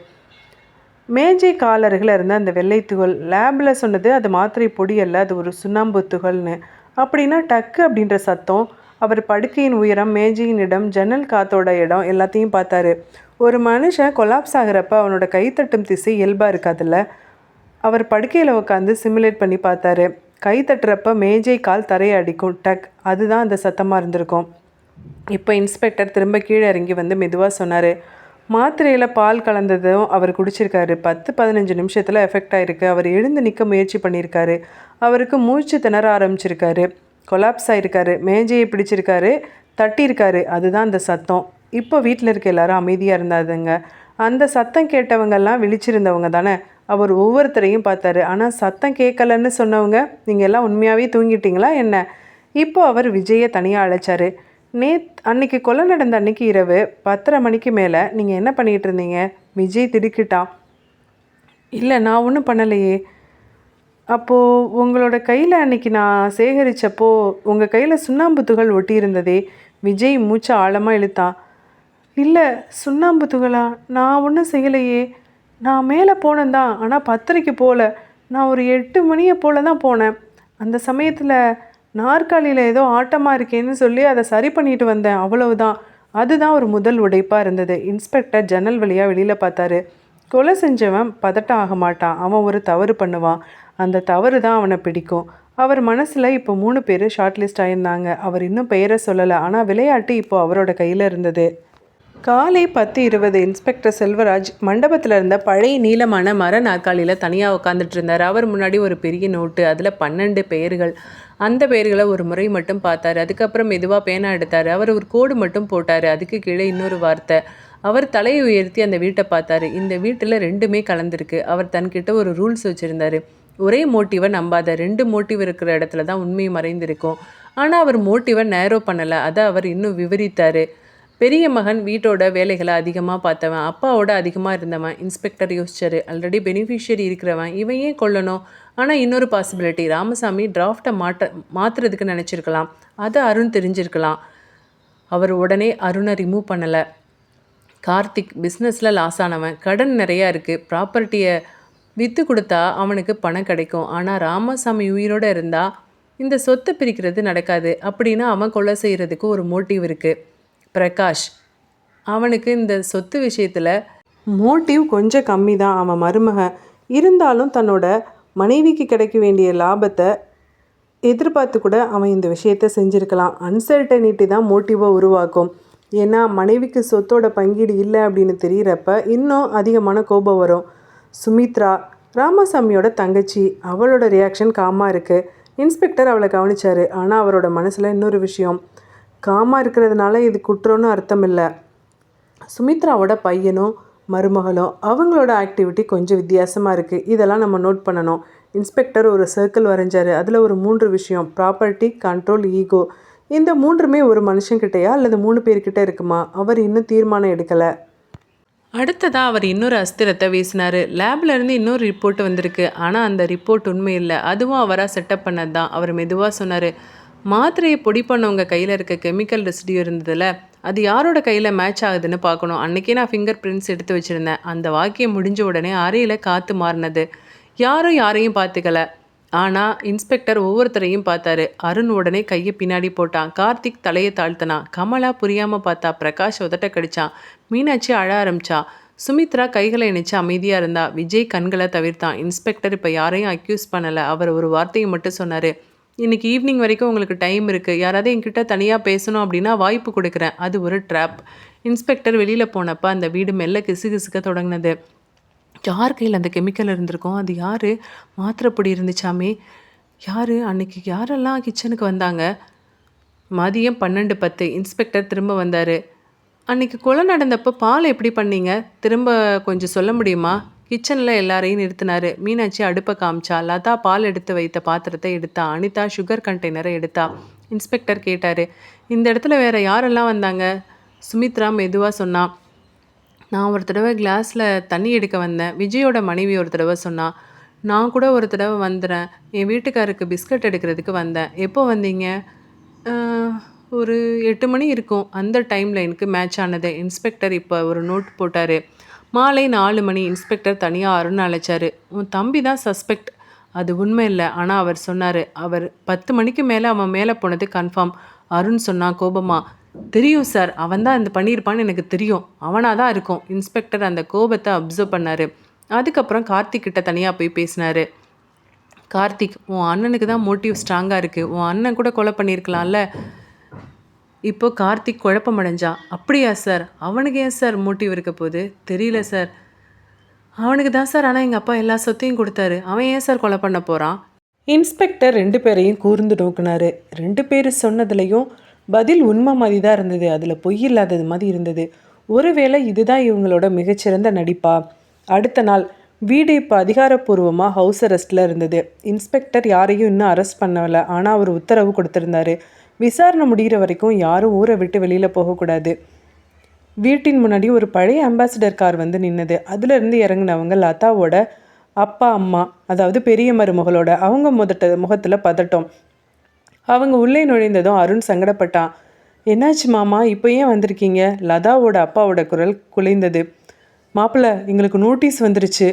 மேஜை காலருகில் இருந்த அந்த வெள்ளை துகள். லேபில் சொன்னது அது மாத்திரை பொடி அல்ல, அது ஒரு சுண்ணாம்பு துகள்னு. அப்படின்னா டக்கு அப்படின்ற சத்தம். அவர் படுக்கையின் உயரம், மேஜையின் இடம், ஜன்னல் காத்தோட இடம் எல்லாத்தையும் பார்த்தாரு. ஒரு மனுஷன் கொலாப்ஸ் ஆகிறப்ப அவனோட கைத்தட்டும் திசை இயல்பாக இருக்காதுல்ல. அவர் படுக்கையில் உட்காந்து சிமுலேட் பண்ணி பார்த்தாரு. கை தட்டுறப்ப மேஜை கால் தரையை அடிக்கும், டக், அதுதான் அந்த சத்தமாக இருந்திருக்கும். இப்போ இன்ஸ்பெக்டர் திரும்ப கீழே இறங்கி வந்து மெதுவாக சொன்னார், மாத்திரையில் பால் கலந்ததும் அவர் குடிச்சிருக்காரு. 10-15 நிமிஷத்தில் எஃபெக்ட் ஆகிருக்கு. அவர் எழுந்து நிற்க முயற்சி பண்ணியிருக்காரு. அவருக்கு மூச்சு திணற ஆரம்பிச்சிருக்காரு. கொலாப்ஸ் ஆகிருக்காரு. மேஜையை பிடிச்சிருக்காரு, தட்டியிருக்காரு. அதுதான் அந்த சத்தம். இப்போ வீட்டில் இருக்க எல்லாரும் அமைதியாக இருந்தாதுங்க. அந்த சத்தம் கேட்டவங்கெல்லாம் விழிச்சிருந்தவங்க தானே. அவர் ஒவ்வொருத்தரையும் பார்த்தாரு. ஆனால் சத்தம் கேட்கலன்னு சொன்னவங்க, நீங்கள் எல்லாம் உண்மையாகவே தூங்கிட்டீங்களா என்ன? இப்போ அவர் விஜயை தனியாக அழைச்சார். அன்னைக்கு கொலை நடந்த அன்னைக்கு இரவு 10:30 மணிக்கு மேலே நீங்கள் என்ன பண்ணிகிட்டு இருந்தீங்க? விஜய் திடுக்கிட்டான். இல்லை, நான் ஒன்றும் பண்ணலையே. அப்போது உங்களோட கையில் அன்றைக்கி நான் சேகரித்தப்போ உங்கள் கையில் சுண்ணாம்பு துகள் ஒட்டி இருந்ததே. விஜய் மூச்சை ஆழமாக இழுத்தான். இல்லை, சுண்ணாம்பு துகளா? நான் ஒன்றும் செய்யலையே. நான் மேலே போனேன்தான், ஆனால் 10:30 போகல. நான் ஒரு 8 மணியை போல தான் போனேன். அந்த சமயத்தில் நாற்காலியில் ஏதோ ஆட்டமாக இருக்கேன்னு சொல்லி அதை சரி பண்ணிட்டு வந்தேன், அவ்வளவுதான். அதுதான் ஒரு முதல் உடைப்பாக இருந்தது. இன்ஸ்பெக்டர் ஜன்னல் வழியாக வெளியில் பார்த்தாரு. கொலை செஞ்சவன் பதட்டம் ஆக மாட்டான். அவன் ஒரு தவறு பண்ணுவான். அந்த தவறு தான் அவனை பிடிக்கும். அவர் மனசில் இப்போ 3 பேர் ஷார்ட் லிஸ்ட் ஆகியிருந்தாங்க. அவர் இன்னும் பெயரை சொல்லலை, ஆனால் விளையாட்டு இப்போ அவரோட கையில் இருந்தது. காலை 10:20 இன்ஸ்பெக்டர் செல்வராஜ் மண்டபத்தில் இருந்த பழைய நீளமான மர நாற்காலியில் தனியாக உட்காந்துட்டு இருந்தார். அவர் முன்னாடி ஒரு பெரிய நோட்டு, அதில் 12 பெயர்கள். அந்த பெயர்களை ஒரு முறை மட்டும் பார்த்தாரு. அதுக்கப்புறம் மெதுவாக பேனா எடுத்தார். அவர் ஒரு கோடு மட்டும் போட்டார். அதுக்கு கீழே இன்னொரு வார்த்தை. அவர் தலையை உயர்த்தி அந்த வீட்டை பார்த்தாரு. இந்த வீட்டில் 2மே கலந்துருக்கு. அவர் தன்கிட்ட ஒரு ரூல்ஸ் வச்சுருந்தார். ஒரே மோட்டிவை நம்பாத. 2 மோட்டிவ் இருக்கிற இடத்துல தான் உண்மை மறைந்திருக்கும். ஆனால் அவர் மோட்டிவை நேரோ பண்ணலை. அதை அவர் இன்னும் விவரித்தார். பெரிய மகன் வீட்டோட வேலைகளை அதிகமாக பார்த்தவன், அப்பாவோட அதிகமாக இருந்தவன். இன்ஸ்பெக்டர் யோசிச்சார். ஆல்ரெடி பெனிஃபிஷியரி இருக்கிறவன், இவன் ஏன் கொல்லணும்? ஆனால் இன்னொரு பாசிபிலிட்டி, ராமசாமி டிராஃப்டை மாற்றுறதுக்கு நினச்சிருக்கலாம். அதை அருண் தெரிஞ்சிருக்கலாம். அவர் உடனே அருணை ரிமூவ் பண்ணலை. கார்த்திக் பிஸ்னஸில் லாஸ் ஆனவன், கடன் நிறையா இருக்குது. ப்ராப்பர்ட்டியை விற்று கொடுத்தா அவனுக்கு பணம் கிடைக்கும். ஆனால் ராமசாமி உயிரோடு இருந்தால் இந்த சொத்தை பிரிக்கிறது நடக்காது. அப்படின்னா அவன் கொலை செய்கிறதுக்கு ஒரு மோட்டிவ் இருக்குது. பிரகாஷ் அவனுக்கு இந்த சொத்து விஷயத்தில் மோட்டிவ் கொஞ்சம் கம்மி தான். அவன் மருமகன் இருந்தாலும் தன்னோட மனைவிக்கு கிடைக்க வேண்டிய லாபத்தை எதிர்பார்த்து கூட அவன் இந்த விஷயத்த செஞ்சுருக்கலாம். அன்சர்டனிட்டி தான் மோட்டிவை உருவாக்கும். ஏன்னா மனைவிக்கு சொத்தோட பங்கீடு இல்லை அப்படின்னு தெரிகிறப்ப இன்னும் அதிகமான கோபம் வரும். சுமித்ரா ராமசாமியோட தங்கச்சி, அவளோட ரியாக்ஷன் காமாக இருக்குது. இன்ஸ்பெக்டர் அவளை கவனிச்சார். ஆனால் அவரோட மனசில் இன்னொரு விஷயம், காமாக இருக்கிறதுனால இது குற்றம்னு அர்த்தம் இல்லை. சுமித்ராவோட பையனும் மருமகளும் அவங்களோட ஆக்டிவிட்டி கொஞ்சம் வித்தியாசமாக இருக்குது. இதெல்லாம் நம்ம நோட் பண்ணணும். இன்ஸ்பெக்டர் ஒரு சர்க்கிள் வரைஞ்சார். அதில் ஒரு 3 விஷயம்: ப்ராப்பர்ட்டி, கண்ட்ரோல், ஈகோ. இந்த 3மே ஒரு மனுஷன்கிட்டயா அல்லது 3 பேர்கிட்ட இருக்குமா? அவர் இன்னும் தீர்மானம் எடுக்கலை. அடுத்ததாக அவர் இன்னொரு அஸ்திரத்தை வீசினார். லேப்லேருந்து இன்னொரு ரிப்போர்ட் வந்திருக்கு. ஆனால் அந்த ரிப்போர்ட் உண்மை இல்லை, அதுவும் அவராக செட்டப் பண்ணது தான். அவர் மெதுவாக சொன்னார், மாத்திரையை பொடி பண்ணவங்க கையில் இருக்க கெமிக்கல் ரெசிடியூ இருந்ததில்ல, அது யாரோட கையில் மேட்ச் ஆகுதுன்னு பார்க்கணும். அன்றைக்கே நான் ஃபிங்கர் பிரிண்ட்ஸ் எடுத்து வச்சுருந்தேன். அந்த வாக்கியம் முடிஞ்ச உடனே அறையில் காற்று மாறினது. யாரும் யாரையும் பார்த்துக்கல. ஆனால் இன்ஸ்பெக்டர் ஒவ்வொருத்தரையும் பார்த்தாரு. அருண் உடனே கையை பின்னாடி போட்டான். கார்த்திக் தலையை தாழ்த்தினான். கமலா புரியாமல் பார்த்தா. பிரகாஷ் உதட்ட கடிச்சான். மீனாட்சி அழ ஆரம்பிச்சா. சுமித்ரா கைகளை இணைச்சு அமைதியாக இருந்தா. விஜய் கண்களை தவிர்த்தான். இன்ஸ்பெக்டர் இப்போ யாரையும் அக்யூஸ் பண்ணலை. அவர் ஒரு வார்த்தையை மட்டும் சொன்னார், இன்றைக்கி ஈவினிங் வரைக்கும் உங்களுக்கு டைம் இருக்குது. யாராவது என்கிட்ட தனியாக பேசணும் அப்படின்னா வாய்ப்பு கொடுக்குறேன். அது ஒரு ட்ராப். இன்ஸ்பெக்டர் வெளியில் போனப்போ அந்த வீடு மெல்ல கிசுகிசுக்க தொடங்கினது. யார் கையில் அந்த கெமிக்கல் இருந்திருக்கோம்? அது யார்? மாத்திரைப்பொடி இருந்துச்சாமே. யார்? அன்றைக்கி யாரெல்லாம் கிச்சனுக்கு வந்தாங்க? மதியம் 12:10 இன்ஸ்பெக்டர் திரும்ப வந்தார். அன்றைக்கி கொலை நடந்தப்போ பால் எப்படி பண்ணீங்க? திரும்ப கொஞ்சம் சொல்ல முடியுமா? கிச்சனில் எல்லாரையும் நிறுத்தினார். மீனாட்சி அடுப்பை காமிச்சா. லதா பால் எடுத்து வைத்த பாத்திரத்தை எடுத்தா. அனிதா சுகர் கண்டெய்னரை எடுத்தா. இன்ஸ்பெக்டர் கேட்டார், இந்த இடத்துல வேறு யாரெல்லாம் வந்தாங்க? சுமித்ரா மெதுவாக சொன்னான், நான் ஒரு தடவை கிளாஸில் தண்ணி எடுக்க வந்தேன். விஜயோட மனைவி ஒரு தடவை சொன்னான். நான் கூட ஒரு தடவை வந்துடுறேன். என் வீட்டுக்காருக்கு பிஸ்கட் எடுக்கிறதுக்கு வந்தேன். எப்போ வந்தீங்க? ஒரு 8 மணி இருக்கும். அந்த டைம் லைனுக்கு மேட்ச் ஆனது. இன்ஸ்பெக்டர் இப்போ ஒரு நோட் போட்டார். மாலை 4 மணி. இன்ஸ்பெக்டர் தனியாக அருண் அழைச்சார். உன் தம்பி தான் சஸ்பெக்ட். அது உண்மை இல்லை, ஆனால் அவர் சொன்னார். அவர் 10 மணிக்கு மேலே அவன் மேலே போனது கன்ஃபார்ம். அருண் சொன்னான் கோபமா. தெரியும் சார், அவன் தான் இந்த பண்ணியிருப்பான்னு எனக்கு தெரியும். அவனாக தான் இருக்கும். இன்ஸ்பெக்டர் அந்த கோபத்தை அப்சர்வ் பண்ணார். அதுக்கப்புறம் கார்த்திக் கிட்ட தனியாக போய் பேசினார். கார்த்திக், உன் அண்ணனுக்கு தான் மோட்டிவ் ஸ்ட்ராங்காக இருக்குது. உன் அண்ணன் கூட கொலை பண்ணியிருக்கலாம்ல. இப்போ கார்த்திக் குழப்பம் அடைஞ்சான். அப்படியா சார்? அவனுக்கு ஏன் சார் மோட்டிவ் இருக்க போகுது? தெரியல சார். அவனுக்கு தான் சார், ஆனால் எங்கள் அப்பா எல்லா சொத்தையும் கொடுத்தாரு. அவன் ஏன் சார் கொலை பண்ண போகிறான்? இன்ஸ்பெக்டர் 2 பேரையும் கூர்ந்து நோக்கினார். 2 பேர் சொன்னதுலேயும் பதில் உண்மை மாதிரி தான் இருந்தது. அதில் பொய் இல்லாதது மாதிரி இருந்தது. ஒருவேளை இதுதான் இவங்களோட மிகச்சிறந்த நடிப்பா? அடுத்த நாள் வீடு இப்போ அதிகாரப்பூர்வமாக ஹவுஸ் அரெஸ்ட்டில் இருந்தது. இன்ஸ்பெக்டர் யாரையும் இன்னும் அரெஸ்ட் பண்ணலை. ஆனால் அவர் உத்தரவு கொடுத்துருந்தாரு, விசாரணை முடிகிற வரைக்கும் யாரும் ஊரை விட்டு வெளியில் போகக்கூடாது. வீட்டின் முன்னாடி ஒரு பழைய அம்பாசிடர் கார் வந்து நின்னது. அதுலேருந்து இறங்கினவங்க லதாவோட அப்பா அம்மா, அதாவது பெரிய மருமகளோட. அவங்க முகத்தில் பதட்டம். அவங்க உள்ளே நுழைந்ததும் அருண் சங்கடப்பட்டான். என்னாச்சு மாமா, இப்போ ஏன் வந்திருக்கீங்க? லதாவோட அப்பாவோட குரல் குலைந்தது. மாப்பிள்ள, எங்களுக்கு நோட்டீஸ் வந்துருச்சு,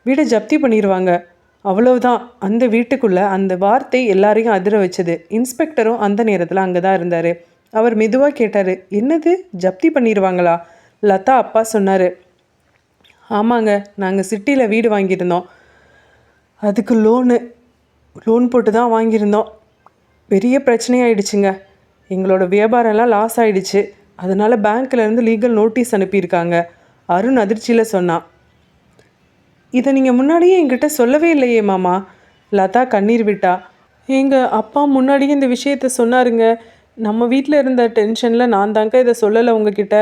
வீடை ஜப்தி பண்ணிடுவாங்க. அவ்வளவுதான். அந்த வீட்டுக்குள்ளே அந்த வார்த்தை எல்லாரையும் அதிர வச்சது. இன்ஸ்பெக்டரும் அந்த நேரத்தில் அங்கே தான் இருந்தார். அவர் மெதுவாக கேட்டார், என்னது ஜப்தி பண்ணிடுவாங்களா? லதா அப்பா சொன்னார், ஆமாங்க, நாங்கள் சிட்டியில் வீடு வாங்கியிருந்தோம். அதுக்கு லோன் போட்டு தான் வாங்கியிருந்தோம். பெரிய பிரச்சனையாயிடுச்சுங்க. எங்களோட வியாபாரம்லாம் லாஸ் ஆகிடுச்சு. அதனால் பேங்க்லேருந்து லீகல் நோட்டீஸ் அனுப்பியிருக்காங்க. அருண் அதிர்ச்சியில் சொன்னான். இதை நீங்கள் முன்னாடியே என்கிட்ட சொல்லவே இல்லையே மாமா. லதா கண்ணீர் விட்டா. எங்கள் அப்பா முன்னாடியே இந்த விஷயத்த சொன்னாருங்க. நம்ம வீட்டில் இருந்த டென்ஷனில் நான் தாங்க இதை சொல்லலை உங்ககிட்ட.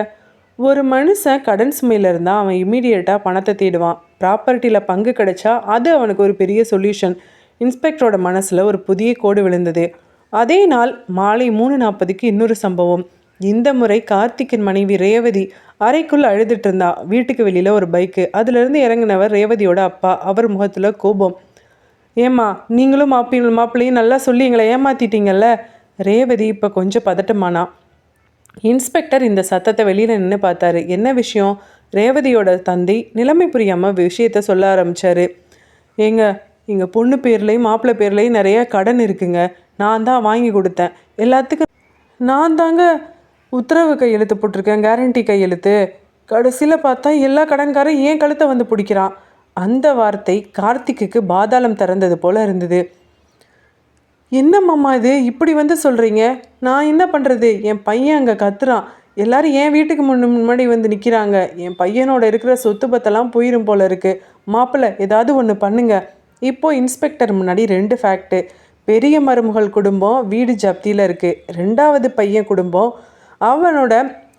ஒரு மனுஷன் கடன் சுமையில் இருந்தால் அவன் இம்மீடியட்டாக பணத்தை தேடுவான். ப்ராப்பர்ட்டியில் பங்கு கிடைச்சா அது அவனுக்கு ஒரு பெரிய சொல்யூஷன். இன்ஸ்பெக்டரோட மனசில் ஒரு புதிய கோடு விழுந்தது. அதே நாள் மாலை 3:40க்கு இன்னொரு சம்பவம். இந்த முறை கார்த்திக்கின் மனைவி ரேவதி அறைக்குள் அழுதுட்டு இருந்தா. வீட்டுக்கு வெளியில் ஒரு பைக்கு. அதுலேருந்து இறங்கினவர் ரேவதியோட அப்பா. அவர் முகத்தில் கோபம். ஏம்மா, நீங்களும் மாப்பிள்ளையும் நல்லா சொல்லி எங்களை ஏமாத்திட்டீங்கல்ல. ரேவதி இப்போ கொஞ்சம் பதட்டமானா. இன்ஸ்பெக்டர் இந்த சத்தத்தை வெளியில் நின்று பார்த்தாரு. என்ன விஷயம்? ரேவதியோட தந்தை நிலைமை புரியாமல் விஷயத்த சொல்ல ஆரம்பித்தார். எங்கள் பொண்ணு பேர்லேயும் மாப்பிள்ளை பேர்லேயும் நிறைய கடன் இருக்குங்க. நான் தான் வாங்கி கொடுத்தேன். எல்லாத்துக்கும் நான் தாங்க உத்தரவு கையெழுத்து போட்டிருக்கேன், கேரண்டி கையெழுத்து. கடைசியில் பார்த்தா எல்லா கடன்காரும் ஏன் கழுத்தை வந்து பிடிக்கிறான். அந்த வார்த்தை கார்த்திக்குக்கு பாதாளம் திறந்தது போல இருந்தது. என்ன மாமா இது இப்படி வந்து சொல்கிறீங்க? நான் என்ன பண்ணுறது? என் பையன் அங்கே கத்துறான். எல்லாரும் என் வீட்டுக்கு முன்னாடி வந்து நிற்கிறாங்க. என் பையனோட இருக்கிற சொத்து பத்தெல்லாம் போயிடும் போல இருக்குது. மாப்பிள்ளை ஏதாவது ஒன்று பண்ணுங்க. இப்போது இன்ஸ்பெக்டர் முன்னாடி 2 ஃபேக்ட்டு. பெரிய மருமகள் குடும்பம் வீடு ஜப்தியில் இருக்குது. 2வது பையன் குடும்பம் அவனோட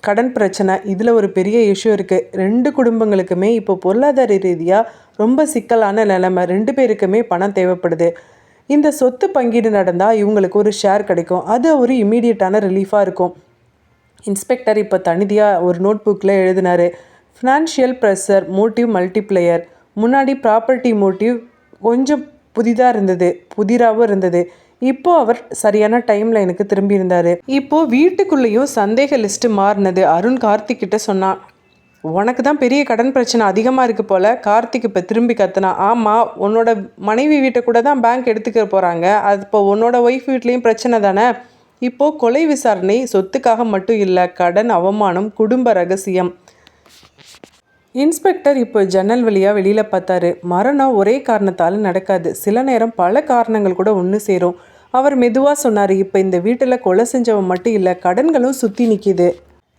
கடன் பிரச்சனை. இதில் ஒரு பெரிய இஷ்யூ இருக்குது. 2 குடும்பங்களுக்குமே இப்போ பொருளாதார ரீதியாக ரொம்ப சிக்கலான நிலைமை. 2 பேருக்குமே பணம் தேவைப்படுது. இந்த சொத்து பங்கீடு நடந்தால் இவங்களுக்கு ஒரு ஷேர் கிடைக்கும். அது ஒரு இம்மீடியட்டான ரிலீஃபாக இருக்கும். இன்ஸ்பெக்டர் இப்போ தனியாக ஒரு நோட் புக்கில் எழுதினார். Financial pressure, motive multiplier. முன்னாடி ப்ராப்பர்ட்டி மோட்டிவ் கொஞ்சம் புதிராகவும் இருந்தது. இப்போது அவர் சரியான டைமில் எனக்கு திரும்பி இருந்தார். இப்போது வீட்டுக்குள்ளேயும் சந்தேக லிஸ்ட்டு மாறினது. அருண் கார்த்திக் கிட்ட சொன்னான், உனக்கு தான் பெரிய கடன் பிரச்சனை அதிகமாக இருக்குது போல். கார்த்திக் இப்போ திரும்பி கத்துனான். ஆமாம், உன்னோட மனைவி வீட்டை கூட தான் பேங்க் எடுத்துக்க போகிறாங்க. அது இப்போ உன்னோட ஒய்ஃப் வீட்லேயும் பிரச்சனை தானே. இப்போது கொலை விசாரணை சொத்துக்காக மட்டும் இல்லை, கடன், அவமானம், குடும்ப ரகசியம். இன்ஸ்பெக்டர் இப்போ ஜன்னல் வழியாக வெளியில் பார்த்தாரு. மரணம் ஒரே காரணத்தால் நடக்காது. சில நேரம் பல காரணங்கள் கூட ஒன்று சேரும். அவர் மெதுவாக சொன்னார், இப்போ இந்த வீட்டில் கொலை செஞ்சவன் மட்டும் இல்லை, கடன்களும் சுற்றி நிற்கிது.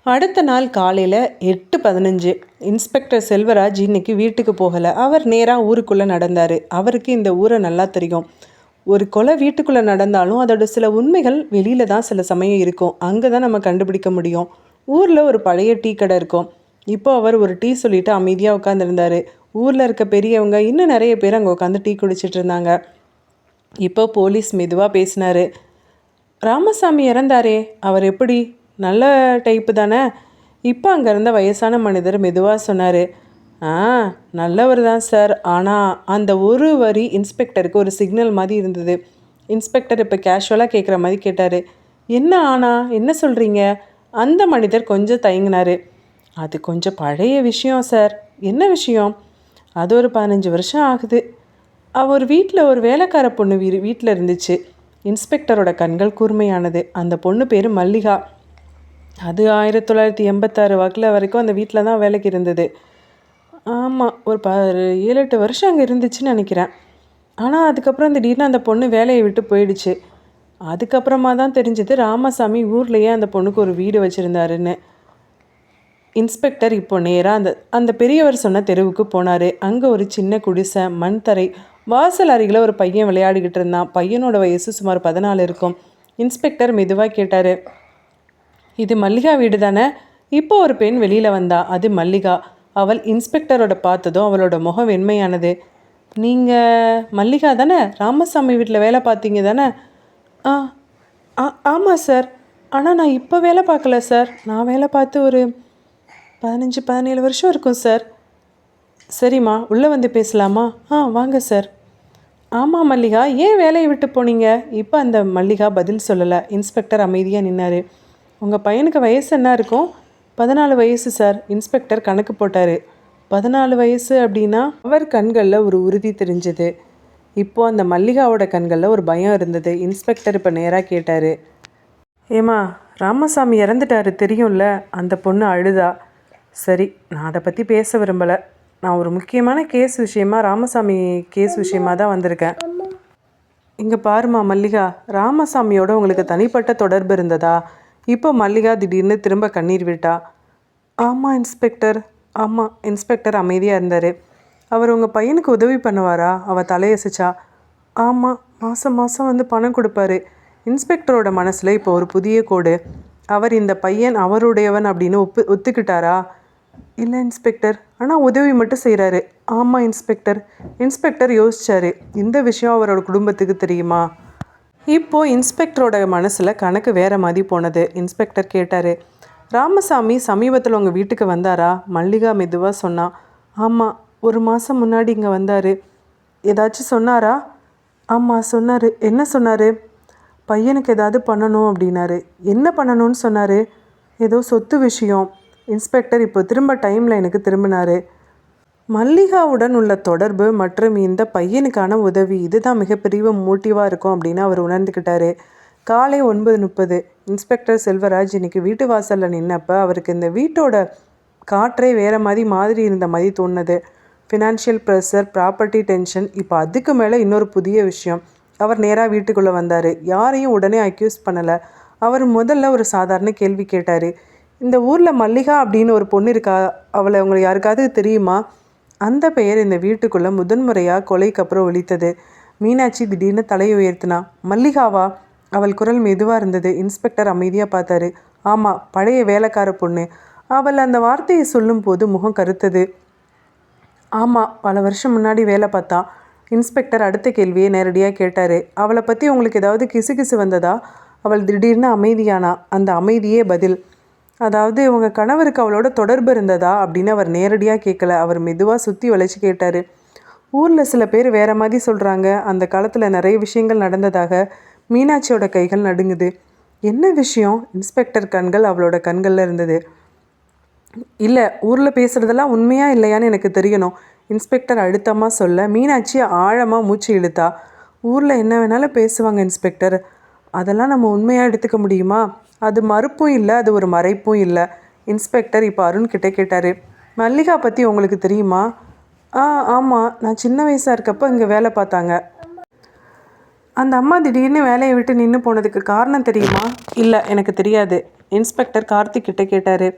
அடுத்த நாள் காலையில் 8:15 இன்ஸ்பெக்டர் செல்வராஜ் இன்னைக்கு வீட்டுக்கு போகலை. அவர் நேராக ஊருக்குள்ளே நடந்தார். அவருக்கு இந்த ஊரை நல்லா தெரியும். ஒரு கொலை வீட்டுக்குள்ளே நடந்தாலும் அதோட சில உண்மைகள் வெளியில் தான் சில சமயம் இருக்கும். அங்கே தான் நம்ம கண்டுபிடிக்க முடியும். ஊரில் ஒரு பழைய டீ கடை இருக்கும். இப்போ அவர் ஒரு டீ சொல்லிவிட்டு அமைதியாக உட்காந்துருந்தார். ஊரில் இருக்க பெரியவங்க இன்னும் நிறைய பேர் அங்கே உட்காந்து டீ குடிச்சிட்டு இருந்தாங்க. இப்போ போலீஸ் மெதுவாக பேசினார். ராமசாமி இறந்தாரே, அவர் எப்படி? நல்ல டைப்பு தானே? இப்போ அங்கே இருந்த வயசான மனிதர் மெதுவாக சொன்னார், நல்லவர் தான் சார். ஆனால் அந்த ஒரு வரி இன்ஸ்பெக்டருக்கு ஒரு சிக்னல் மாதிரி இருந்தது. இன்ஸ்பெக்டர் இப்போ கேஷுவலாக கேட்குற மாதிரி கேட்டார், என்ன என்ன சொல்கிறீங்க? அந்த மனிதர் கொஞ்சம் தயங்கினார். அது கொஞ்சம் பழைய விஷயம் சார். என்ன விஷயம்? அது ஒரு 15 வருஷம் ஆகுது. அவர் வீட்டில் ஒரு வேலைக்கார பொண்ணு வீட்டில் இருந்துச்சு. இன்ஸ்பெக்டரோட கண்கள் கூர்மையானது. அந்த பொண்ணு பேர் மல்லிகா. அது 1986 வாக்கில் வரைக்கும் அந்த வீட்டில் தான் வேலைக்கு இருந்தது. ஆமாம், ஒரு 7-8 வருஷம் அங்கே இருந்துச்சுன்னு நினைக்கிறேன். ஆனால் அதுக்கப்புறம் திடீர்னு அந்த பொண்ணு வேலையை விட்டு போயிடுச்சு. அதுக்கப்புறமா தான் தெரிஞ்சது ராமசாமி ஊர்லேயே அந்த பொண்ணுக்கு ஒரு வீடு வச்சுருந்தாருன்னு. இன்ஸ்பெக்டர் இப்போ நேராக அந்த பெரியவர் சொன்ன தெருவுக்கு போனார். அங்கே ஒரு சின்ன குடிசை, மண் தரை, வாசல் அருகில் ஒரு பையன் விளையாடிக்கிட்டு இருந்தான். பையனோட வயசு சுமார் 14 இருக்கும். இன்ஸ்பெக்டர் மெதுவாக கேட்டார், இது மல்லிகா வீடு தானே? இப்போ ஒரு பெண் வெளியில் வந்தா. அது மல்லிகா. அவள் இன்ஸ்பெக்டரோட பார்த்ததும் அவளோட முகம் வெண்மையானது. நீங்கள் மல்லிகா தானே? ராமசாமி வீட்டில் வேலை பார்த்தீங்க தானே? ஆமாம் சார். ஆனால் நான் இப்போ வேலை பார்க்கல சார். நான் வேலை பார்த்து ஒரு 15-17 வருஷம் இருக்கும் சார். சரிம்மா, உள்ளே வந்து பேசலாமா? வாங்க சார். ஆமாம் மல்லிகா, ஏன் வேலையை விட்டு போனீங்க? இப்போ அந்த மல்லிகா பதில் சொல்லலை. இன்ஸ்பெக்டர் அமைதியாக நின்னார். உங்கள் பையனுக்கு வயசு என்ன இருக்கும்? 14 வயசு சார். இன்ஸ்பெக்டர் கணக்கு போட்டார். 14 வயசு அப்படின்னா? அவர் கண்களில் ஒரு உறுதி தெரிஞ்சது. இப்போது அந்த மல்லிகாவோட கண்களில் ஒரு பயம் இருந்தது. இன்ஸ்பெக்டர் இப்போ நேராக கேட்டார், ஏம்மா, ராமசாமி இறந்துட்டாரு தெரியும்ல? அந்த பொண்ணு அழுதா. சரி, நான் அதை பற்றி பேச விரும்பலை. நான் ஒரு முக்கியமான கேஸ் விஷயமா, ராமசாமி கேஸ் விஷயமாக தான் வந்திருக்கேன். இங்கே பாருமா மல்லிகா, ராமசாமியோட உங்களுக்கு தனிப்பட்ட தொடர்பு இருந்ததா? இப்போ மல்லிகா திடீர்னு திரும்ப கண்ணீர் விட்டா. ஆமாம் இன்ஸ்பெக்டர். ஆமாம். இன்ஸ்பெக்டர் அமைதியாக இருந்தார். அவர் உங்கள் பையனுக்கு உதவி பண்ணுவாரா? அவள் தலையசிச்சா. ஆமாம், மாதம் வந்து பணம் கொடுப்பாரு. இன்ஸ்பெக்டரோட மனசில் இப்போ ஒரு புதிய கோடு. அவர் இந்த பையன் அவருடையவன் அப்படின்னு ஒத்துக்கிட்டாரா? இல்லை இன்ஸ்பெக்டர், ஆனால் உதவி மட்டும் செய்கிறாரு. ஆமாம் இன்ஸ்பெக்டர். இன்ஸ்பெக்டர் யோசிச்சார், இந்த விஷயம் அவரோட குடும்பத்துக்கு தெரியுமா? இப்போது இன்ஸ்பெக்டரோட மனசில் கணக்கு வேறு மாதிரி போனது. இன்ஸ்பெக்டர் கேட்டார், ராமசாமி சமீபத்தில் உங்கள் வீட்டுக்கு வந்தாரா? மல்லிகா மெதுவாக சொன்னான். ஆமாம், ஒரு மாதம் முன்னாடி இங்கே வந்தார். ஏதாச்சும் சொன்னாரா? ஆமாம் சொன்னார். என்ன சொன்னார்? பையனுக்கு ஏதாவது பண்ணணும் அப்படின்னாரு. என்ன பண்ணணும்னு சொன்னார்? ஏதோ சொத்து விஷயம். இன்ஸ்பெக்டர் இப்போ திரும்ப டைமில் எனக்கு திரும்பினார். மல்லிகாவுடன் உள்ள தொடர்பு மற்றும் இந்த பையனுக்கான உதவி, இதுதான் மிகப்பெரிய மோட்டிவாக இருக்கும் அப்படின்னு அவர் உணர்ந்துக்கிட்டாரு. காலை 9:30 இன்ஸ்பெக்டர் செல்வராஜ் இன்னைக்கு வீட்டு வாசலில் நின்னப்போ அவருக்கு இந்த வீட்டோட காற்றே வேறு மாதிரி இருந்த மாதிரி தோணுது. ஃபினான்ஷியல் ப்ரெஷர், ப்ராப்பர்ட்டி டென்ஷன், இப்போ அதுக்கு மேலே இன்னொரு புதிய விஷயம். அவர் நேராக வீட்டுக்குள்ளே வந்தார். யாரையும் உடனே அக்யூஸ் பண்ணலை. அவர் முதல்ல ஒரு சாதாரண கேள்வி கேட்டார். இந்த ஊரில் மல்லிகா அப்படின்னு ஒரு பொண்ணு இருக்கா, அவளை உங்களுக்கு யாருக்காவது தெரியுமா? அந்த பெயர் இந்த வீட்டுக்குள்ளே முதன்முறையாக கொலைக்கு அப்புறம் ஒலித்தது. மீனாட்சி திடீர்னு தலையை உயர்த்தினா. மல்லிகாவா? அவள் குரல் மெதுவாக இருந்தது. இன்ஸ்பெக்டர் அமைதியாக பார்த்தாரு. ஆமாம், பழைய வேலைக்கார பொண்ணு. அவள் அந்த வார்த்தையை சொல்லும்போது முகம் கருத்தது. ஆமாம், பல வருஷம் முன்னாடி வேலை பார்த்தா. இன்ஸ்பெக்டர் அடுத்த கேள்வியை நேரடியாக கேட்டார். அவளை பற்றி உங்களுக்கு ஏதாவது கிசு வந்ததா? அவள் திடீர்னு அமைதியானா. அந்த அமைதியே பதில். அதாவது உங்கள் கணவருக்கு அவளோட தொடர்பு இருந்ததா அப்படின்னு அவர் நேரடியாக கேட்கல. அவர் மெதுவாக சுற்றி வளைச்சி கேட்டார். ஊரில் சில பேர் வேறு மாதிரி சொல்கிறாங்க. அந்த காலத்தில் நிறைய விஷயங்கள் நடந்ததாக. மீனாட்சியோட கைகள் நடுங்குது. என்ன விஷயம்? இன்ஸ்பெக்டர் கண்கள் அவளோட கண்களில் இருந்தது. இல்லை, ஊரில் பேசுகிறதெல்லாம் உண்மையாக இல்லையான்னு எனக்கு தெரியணும். இன்ஸ்பெக்டர் அழுத்தமாக சொல்ல மீனாட்சி ஆழமாக மூச்சு இழுத்தா. ஊரில் என்ன வேணாலும் பேசுவாங்க இன்ஸ்பெக்டர். அதெல்லாம் நம்ம உண்மையாக எடுத்துக்க முடியுமா? அது மறுப்பும் இல்லை, அது ஒரு மறைப்பும் இல்லை. இன்ஸ்பெக்டர் இப்போ அருண் கிட்டே கேட்டார். மல்லிகா பற்றி உங்களுக்கு தெரியுமா? ஆமாம், நான் சின்ன வயசாக இருக்கப்போ இங்கே வேலை பார்த்தாங்க. அந்த அம்மா திடீர்னு வேலையை விட்டு நின்று போனதுக்கு காரணம் தெரியுமா? இல்லை, எனக்கு தெரியாது. இன்ஸ்பெக்டர் கார்த்திக் கிட்டே கேட்டார்.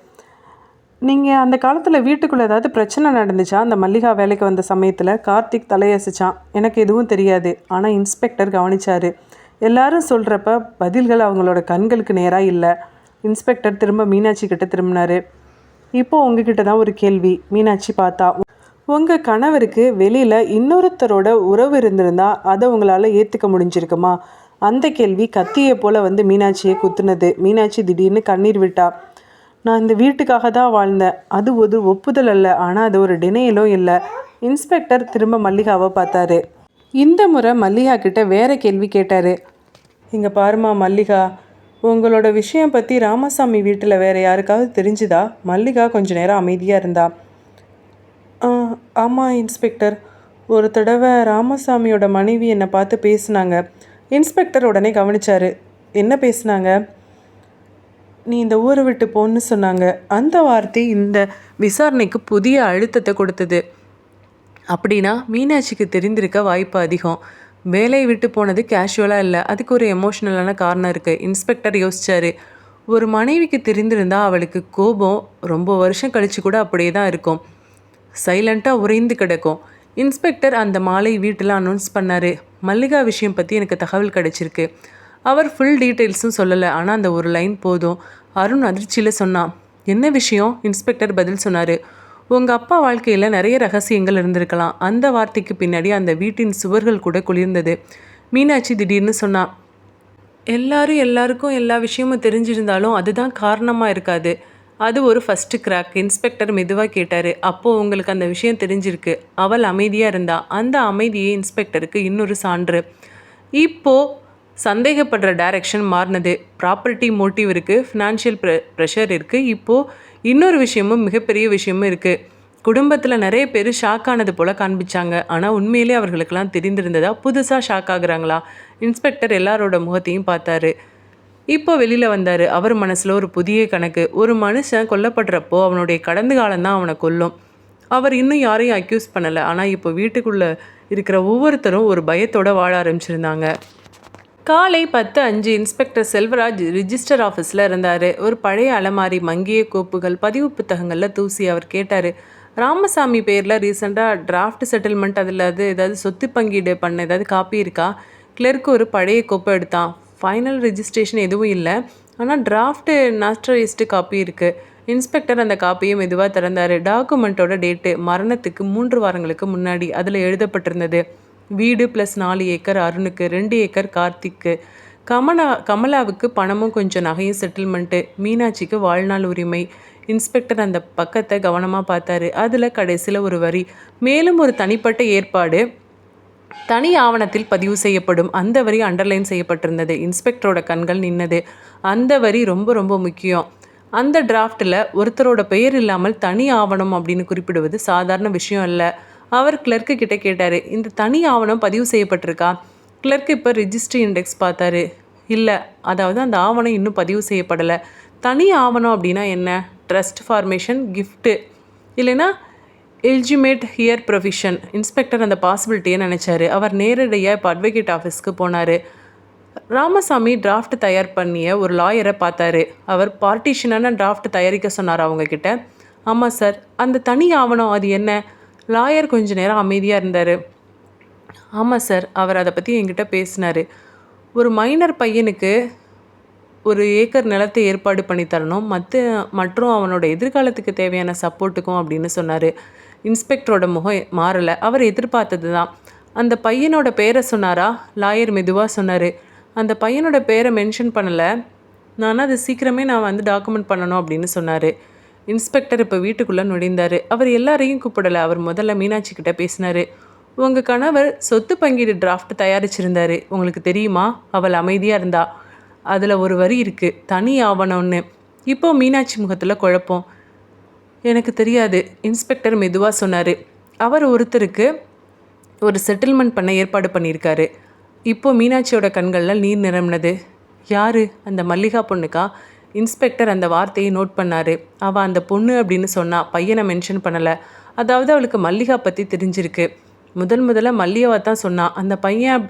நீங்கள் அந்த காலத்தில் வீட்டுக்குள்ளே ஏதாவது பிரச்சனை நடந்துச்சா? அந்த மல்லிகா வேலைக்கு வந்த சமயத்தில் கார்த்திக் தலையசிச்சான். எனக்கு எதுவும் தெரியாது. ஆனால் இன்ஸ்பெக்டர் கவனிச்சார். எல்லாரும் சொல்கிறப்ப பதில்கள் அவங்களோட கண்களுக்கு நேராக இல்லை. இன்ஸ்பெக்டர் திரும்ப மீனாட்சி கிட்ட திரும்பினார். இப்போது உங்ககிட்ட தான் ஒரு கேள்வி. மீனாட்சி பார்த்தா. உங்கள் கணவருக்கு வெளியில் இன்னொருத்தரோட உறவு இருந்திருந்தால் அதை உங்களால் ஏற்றுக்க முடிஞ்சிருக்குமா? அந்த கேள்வி கத்தியை போல் வந்து மீனாட்சியை குத்துனது. மீனாட்சி திடீர்னு கண்ணீர் விட்டா. நான் இந்த வீட்டுக்காக தான் வாழ்ந்தேன். அது ஒரு ஒப்புதல் அல்ல, ஆனால் அது ஒரு டினையலும் இல்லை. இன்ஸ்பெக்டர் திரும்ப மல்லிகாவை பார்த்தாரு. இந்த முறை மல்லிகா கிட்ட வேறு கேள்வி கேட்டார். இங்கே பாருமா மல்லிகா, உங்களோட விஷயம் பற்றி ராமசாமி வீட்டில் வேறு யாருக்காவது தெரிஞ்சுதா? மல்லிகா கொஞ்சம் நேரம் அமைதியாக இருந்தா. ஆமாம் இன்ஸ்பெக்டர், ஒரு தடவை ராமசாமியோட மனைவி என்னை பார்த்து பேசினாங்க. இன்ஸ்பெக்டர் உடனே கவனிச்சார். என்ன பேசினாங்க? நீ இந்த ஊரை விட்டு போன்னு சொன்னாங்க. அந்த வார்த்தை இந்த விசாரணைக்கு புதிய அழுத்தத்தை கொடுத்தது. அப்படின்னா மீனாட்சிக்கு தெரிந்திருக்க வாய்ப்பு அதிகம். வேலையை விட்டு போனது கேஷுவலாக இல்லை, அதுக்கு ஒரு எமோஷ்னலான காரணம் இருக்குது. இன்ஸ்பெக்டர் யோசிச்சார். ஒரு மனைவிக்கு தெரிந்திருந்தால் அவளுக்கு கோபம் ரொம்ப வருஷம் கழித்து கூட அப்படியே தான் இருக்கும், சைலண்ட்டாக உறைந்து கிடக்கும். இன்ஸ்பெக்டர் அந்த மாலை வீட்டில் அனௌன்ஸ் பண்ணார். மல்லிகா விஷயம் பற்றி எனக்கு தகவல் கிடச்சிருக்கு. அவர் ஃபுல் டீட்டெயில்ஸும் சொல்லலை, ஆனால் அந்த ஒரு லைன் போதும். அருண் அதிர்ச்சியில் சொன்னான். என்ன விஷயம்? இன்ஸ்பெக்டர் பதில் சொன்னார். உங்கள் அப்பா வாழ்க்கையில் நிறைய ரகசியங்கள் இருந்திருக்கலாம். அந்த வார்த்தைக்கு பின்னாடி அந்த வீட்டின் சுவர்கள் கூட குளிர்ந்தது. மீனாட்சி திடீர்னு சொன்னான். எல்லாருக்கும் எல்லா விஷயமும் தெரிஞ்சிருந்தாலும் அதுதான் காரணமாக இருக்காது. அது ஒரு ஃபஸ்ட்டு கிராக். இன்ஸ்பெக்டர் மெதுவாக கேட்டார். அப்போது உங்களுக்கு அந்த விஷயம் தெரிஞ்சிருக்கு. அவள் அமைதியாக இருந்தா. அந்த அமைதியை இன்ஸ்பெக்டருக்கு இன்னொரு சான்று. இப்போது சந்தேகப்படுற டைரக்ஷன் மாறினது. ப்ராப்பர்ட்டி மோட்டிவ் இருக்குது, ஃபினான்ஷியல் ப்ரெஷர் இருக்குது. இப்போது இன்னொரு விஷயமும் மிகப்பெரிய விஷயமும் இருக்குது. குடும்பத்தில் நிறைய பேர் ஷாக் ஆனது போல் காண்பிச்சாங்க. ஆனால் உண்மையிலே அவர்களுக்கெல்லாம் தெரிந்திருந்ததா? புதுசாக ஷாக் ஆகுறாங்களா? இன்ஸ்பெக்டர் எல்லாரோட முகத்தையும் பார்த்தாரு. இப்போ வெளியில் வந்தார். அவர் மனசில் ஒரு புதிய கணக்கு. ஒரு மனுஷன் கொல்லப்படுறப்போ அவனுடைய கடந்த காலம்தான் அவனை கொல்லும். அவர் இன்னும் யாரையும் அக்யூஸ் பண்ணலை. ஆனால் இப்போ வீட்டுக்குள்ளே இருக்கிற ஒவ்வொருத்தரும் ஒரு பயத்தோடு வாழ ஆரம்பிச்சிருந்தாங்க. காலை 10:05 இன்ஸ்பெக்டர் செல்வராஜ் ரிஜிஸ்டர் ஆஃபீஸில் இருந்தார். ஒரு பழைய அலமாரி, மங்கிய கோப்புகள், பதிவு புத்தகங்களில் தூசி. அவர் கேட்டார். ராமசாமி பேரில் ரீசெண்டாக டிராஃப்ட் செட்டில்மெண்ட், அதில் ஏதாவது சொத்து பங்கீடு பண்ண ஏதாவது காப்பி இருக்கா? கிளர்க்கு ஒரு பழைய கோப்பை எடுத்தான். ஃபைனல் ரெஜிஸ்ட்ரேஷன் எதுவும் இல்லை, ஆனால் டிராஃப்ட்டு நாஸ்டரைஸ்டு காப்பி இருக்குது. இன்ஸ்பெக்டர் அந்த காப்பியை மெதுவாக திறந்தார். டாக்குமெண்ட்டோட டேட்டு மரணத்துக்கு 3 வாரங்களுக்கு முன்னாடி. அதில் எழுதப்பட்டிருந்தது, வீடு ப்ளஸ் 4 ஏக்கர் அருணுக்கு, 2 ஏக்கர் கார்த்திக்கு, கமலாவுக்கு பணமும் கொஞ்சம் நகையும் செட்டில்மெண்ட்டு, மீனாட்சிக்கு வாழ்நாள் உரிமை. இன்ஸ்பெக்டர் அந்த பக்கத்தை கவனமாக பார்த்தாரு. அதில் கடைசியில் ஒரு வரி, மேலும் ஒரு தனிப்பட்ட ஏற்பாடு தனி ஆவணத்தில் பதிவு செய்யப்படும். அந்த வரி அண்டர்லைன் செய்யப்பட்டிருந்தது. இன்ஸ்பெக்டரோட கண்கள் நின்னது. அந்த வரி ரொம்ப ரொம்ப முக்கியம். அந்த டிராஃப்டில் ஒருத்தரோட பெயர் இல்லாமல் தனி ஆவணம் அப்படின்னு குறிப்பிடுவது சாதாரண விஷயம் இல்லை. அவர் கிளர்க்கு கிட்டே கேட்டார். இந்த தனி ஆவணம் பதிவு செய்யப்பட்டிருக்கா? கிளர்க்கு இப்போ ரிஜிஸ்ட்ரி இண்டெக்ஸ் பார்த்தாரு. இல்லை, அதாவது அந்த ஆவணம் இன்னும் பதிவு செய்யப்படலை. தனி ஆவணம் அப்படின்னா என்ன? ட்ரஸ்ட் ஃபார்மேஷன், கிஃப்ட்டு, இல்லைன்னா எல்ஜிமேட் ஹியர் ப்ரொவிஷன். இன்ஸ்பெக்டர் அந்த பாசிபிலிட்டியை நினச்சாரு. அவர் நேரடியாக இப்போ அட்வொகேட் ஆஃபீஸ்க்கு போனார். ராமசாமி டிராஃப்ட் தயார் பண்ணிய ஒரு லாயரை பார்த்தாரு. அவர் பார்ட்டிஷனான டிராஃப்ட் தயாரிக்க சொன்னார் அவங்கக்கிட்ட. ஆமாம் சார். அந்த தனி ஆவணம் அது என்ன? லாயர் கொஞ்ச நேரம் அமைதியாக இருந்தார். ஆமாம் சார், அவர் அதை பற்றி என்கிட்ட பேசினார். ஒரு மைனர் பையனுக்கு 1 ஏக்கர் நிலத்தை ஏற்பாடு பண்ணி தரணும், மற்றும் அவனோட எதிர்காலத்துக்கு தேவையான சப்போர்ட்டுக்கும் அப்படின்னு சொன்னார். இன்ஸ்பெக்டரோட முகம் மாறலை. அவர் எதிர்பார்த்தது தான். அந்த பையனோட பேரை சொன்னாரா? லாயர் மெதுவாக சொன்னார். அந்த பையனோட பேரை மென்ஷன் பண்ணலை. நான் அது சீக்கிரமே நான் டாக்குமெண்ட் பண்ணணும் அப்படின்னு சொன்னார். இன்ஸ்பெக்டர் இப்போ வீட்டுக்குள்ளே நுழைந்தார். அவர் எல்லாரையும் கூப்பிடலை. அவர் முதல்ல மீனாட்சி கிட்ட பேசினார். உங்கள் கணவர் சொத்து பங்கீடு டிராஃப்ட் தயாரிச்சிருந்தார், உங்களுக்கு தெரியுமா? அவள் அமைதியாக இருந்தா. அதில் ஒரு வரி இருக்குது, தனி ஆவணம்னு. இப்போ மீனாட்சி முகத்தில் குழப்பம். எனக்கு தெரியாது, இன்ஸ்பெக்டர் மெதுவாக சொன்னார். அவர் ஒருத்தருக்கு ஒரு செட்டில்மெண்ட் பண்ண ஏற்பாடு பண்ணியிருக்காரு. இப்போ மீனாட்சியோட கண்களில் நீர் நிரம்பினது. யார்? அந்த மல்லிகா பொண்ணுக்கா? இன்ஸ்பெக்டர் அந்த வார்த்தையை நோட் பண்ணார். அவள் அந்த பொண்ணு அப்படின்னு சொன்னால் பையனை மென்ஷன் பண்ணலை. அதாவது அவளுக்கு மல்லிகா பற்றி தெரிஞ்சிருக்கு. முதல்ல மல்லிகாவை தான் சொன்னான். அந்த பையன்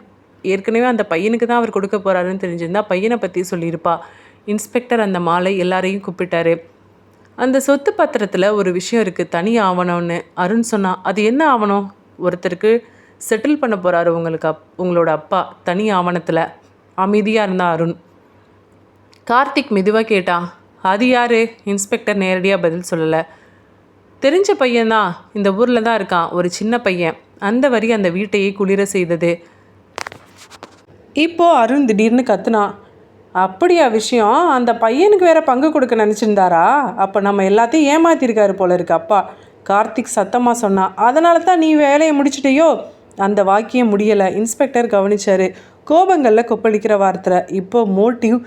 ஏற்கனவே அந்த பையனுக்கு தான் அவர் கொடுக்க போகிறாருன்னு தெரிஞ்சிருந்தா பையனை பற்றி சொல்லியிருப்பா. இன்ஸ்பெக்டர் அந்த மாலை எல்லாரையும் கூப்பிட்டாரு. அந்த சொத்து பத்திரத்தில் ஒரு விஷயம் இருக்குது, தனி ஆவணம்னு அருண் சொன்னான். அது என்ன ஆவணம்? ஒருத்தருக்கு செட்டில் பண்ண போகிறாரு உங்களோட அப்பா, தனி ஆவணத்தில். அமைதியாக இருந்தா அருண். கார்த்திக் மெதுவாக கேட்டான், அது யார்? இன்ஸ்பெக்டர் நேரடியாக பதில் சொல்லலை. தெரிஞ்ச பையன்தான், இந்த ஊரில் தான் இருக்கான், ஒரு சின்ன பையன். அந்த வரி அந்த வீட்டையே குளிர செய்தது. இப்போது அருண் திடீர்னு கத்துனான். அப்படியா விஷயம்? அந்த பையனுக்கு வேற பங்கு கொடுக்க நினச்சிருந்தாரா? அப்போ நம்ம எல்லாத்தையும் ஏமாத்திருக்காரு போல இருக்கு அப்பா. கார்த்திக் சத்தமாக சொன்னான். அதனால தான் நீ வேலையை முடிச்சிட்டியோ? அந்த வாக்கியம் முடியலை. இன்ஸ்பெக்டர் கவனிச்சார். கோபங்களில் கொப்பளிக்கிற வார்த்தை. இப்போ மோட்டிவ்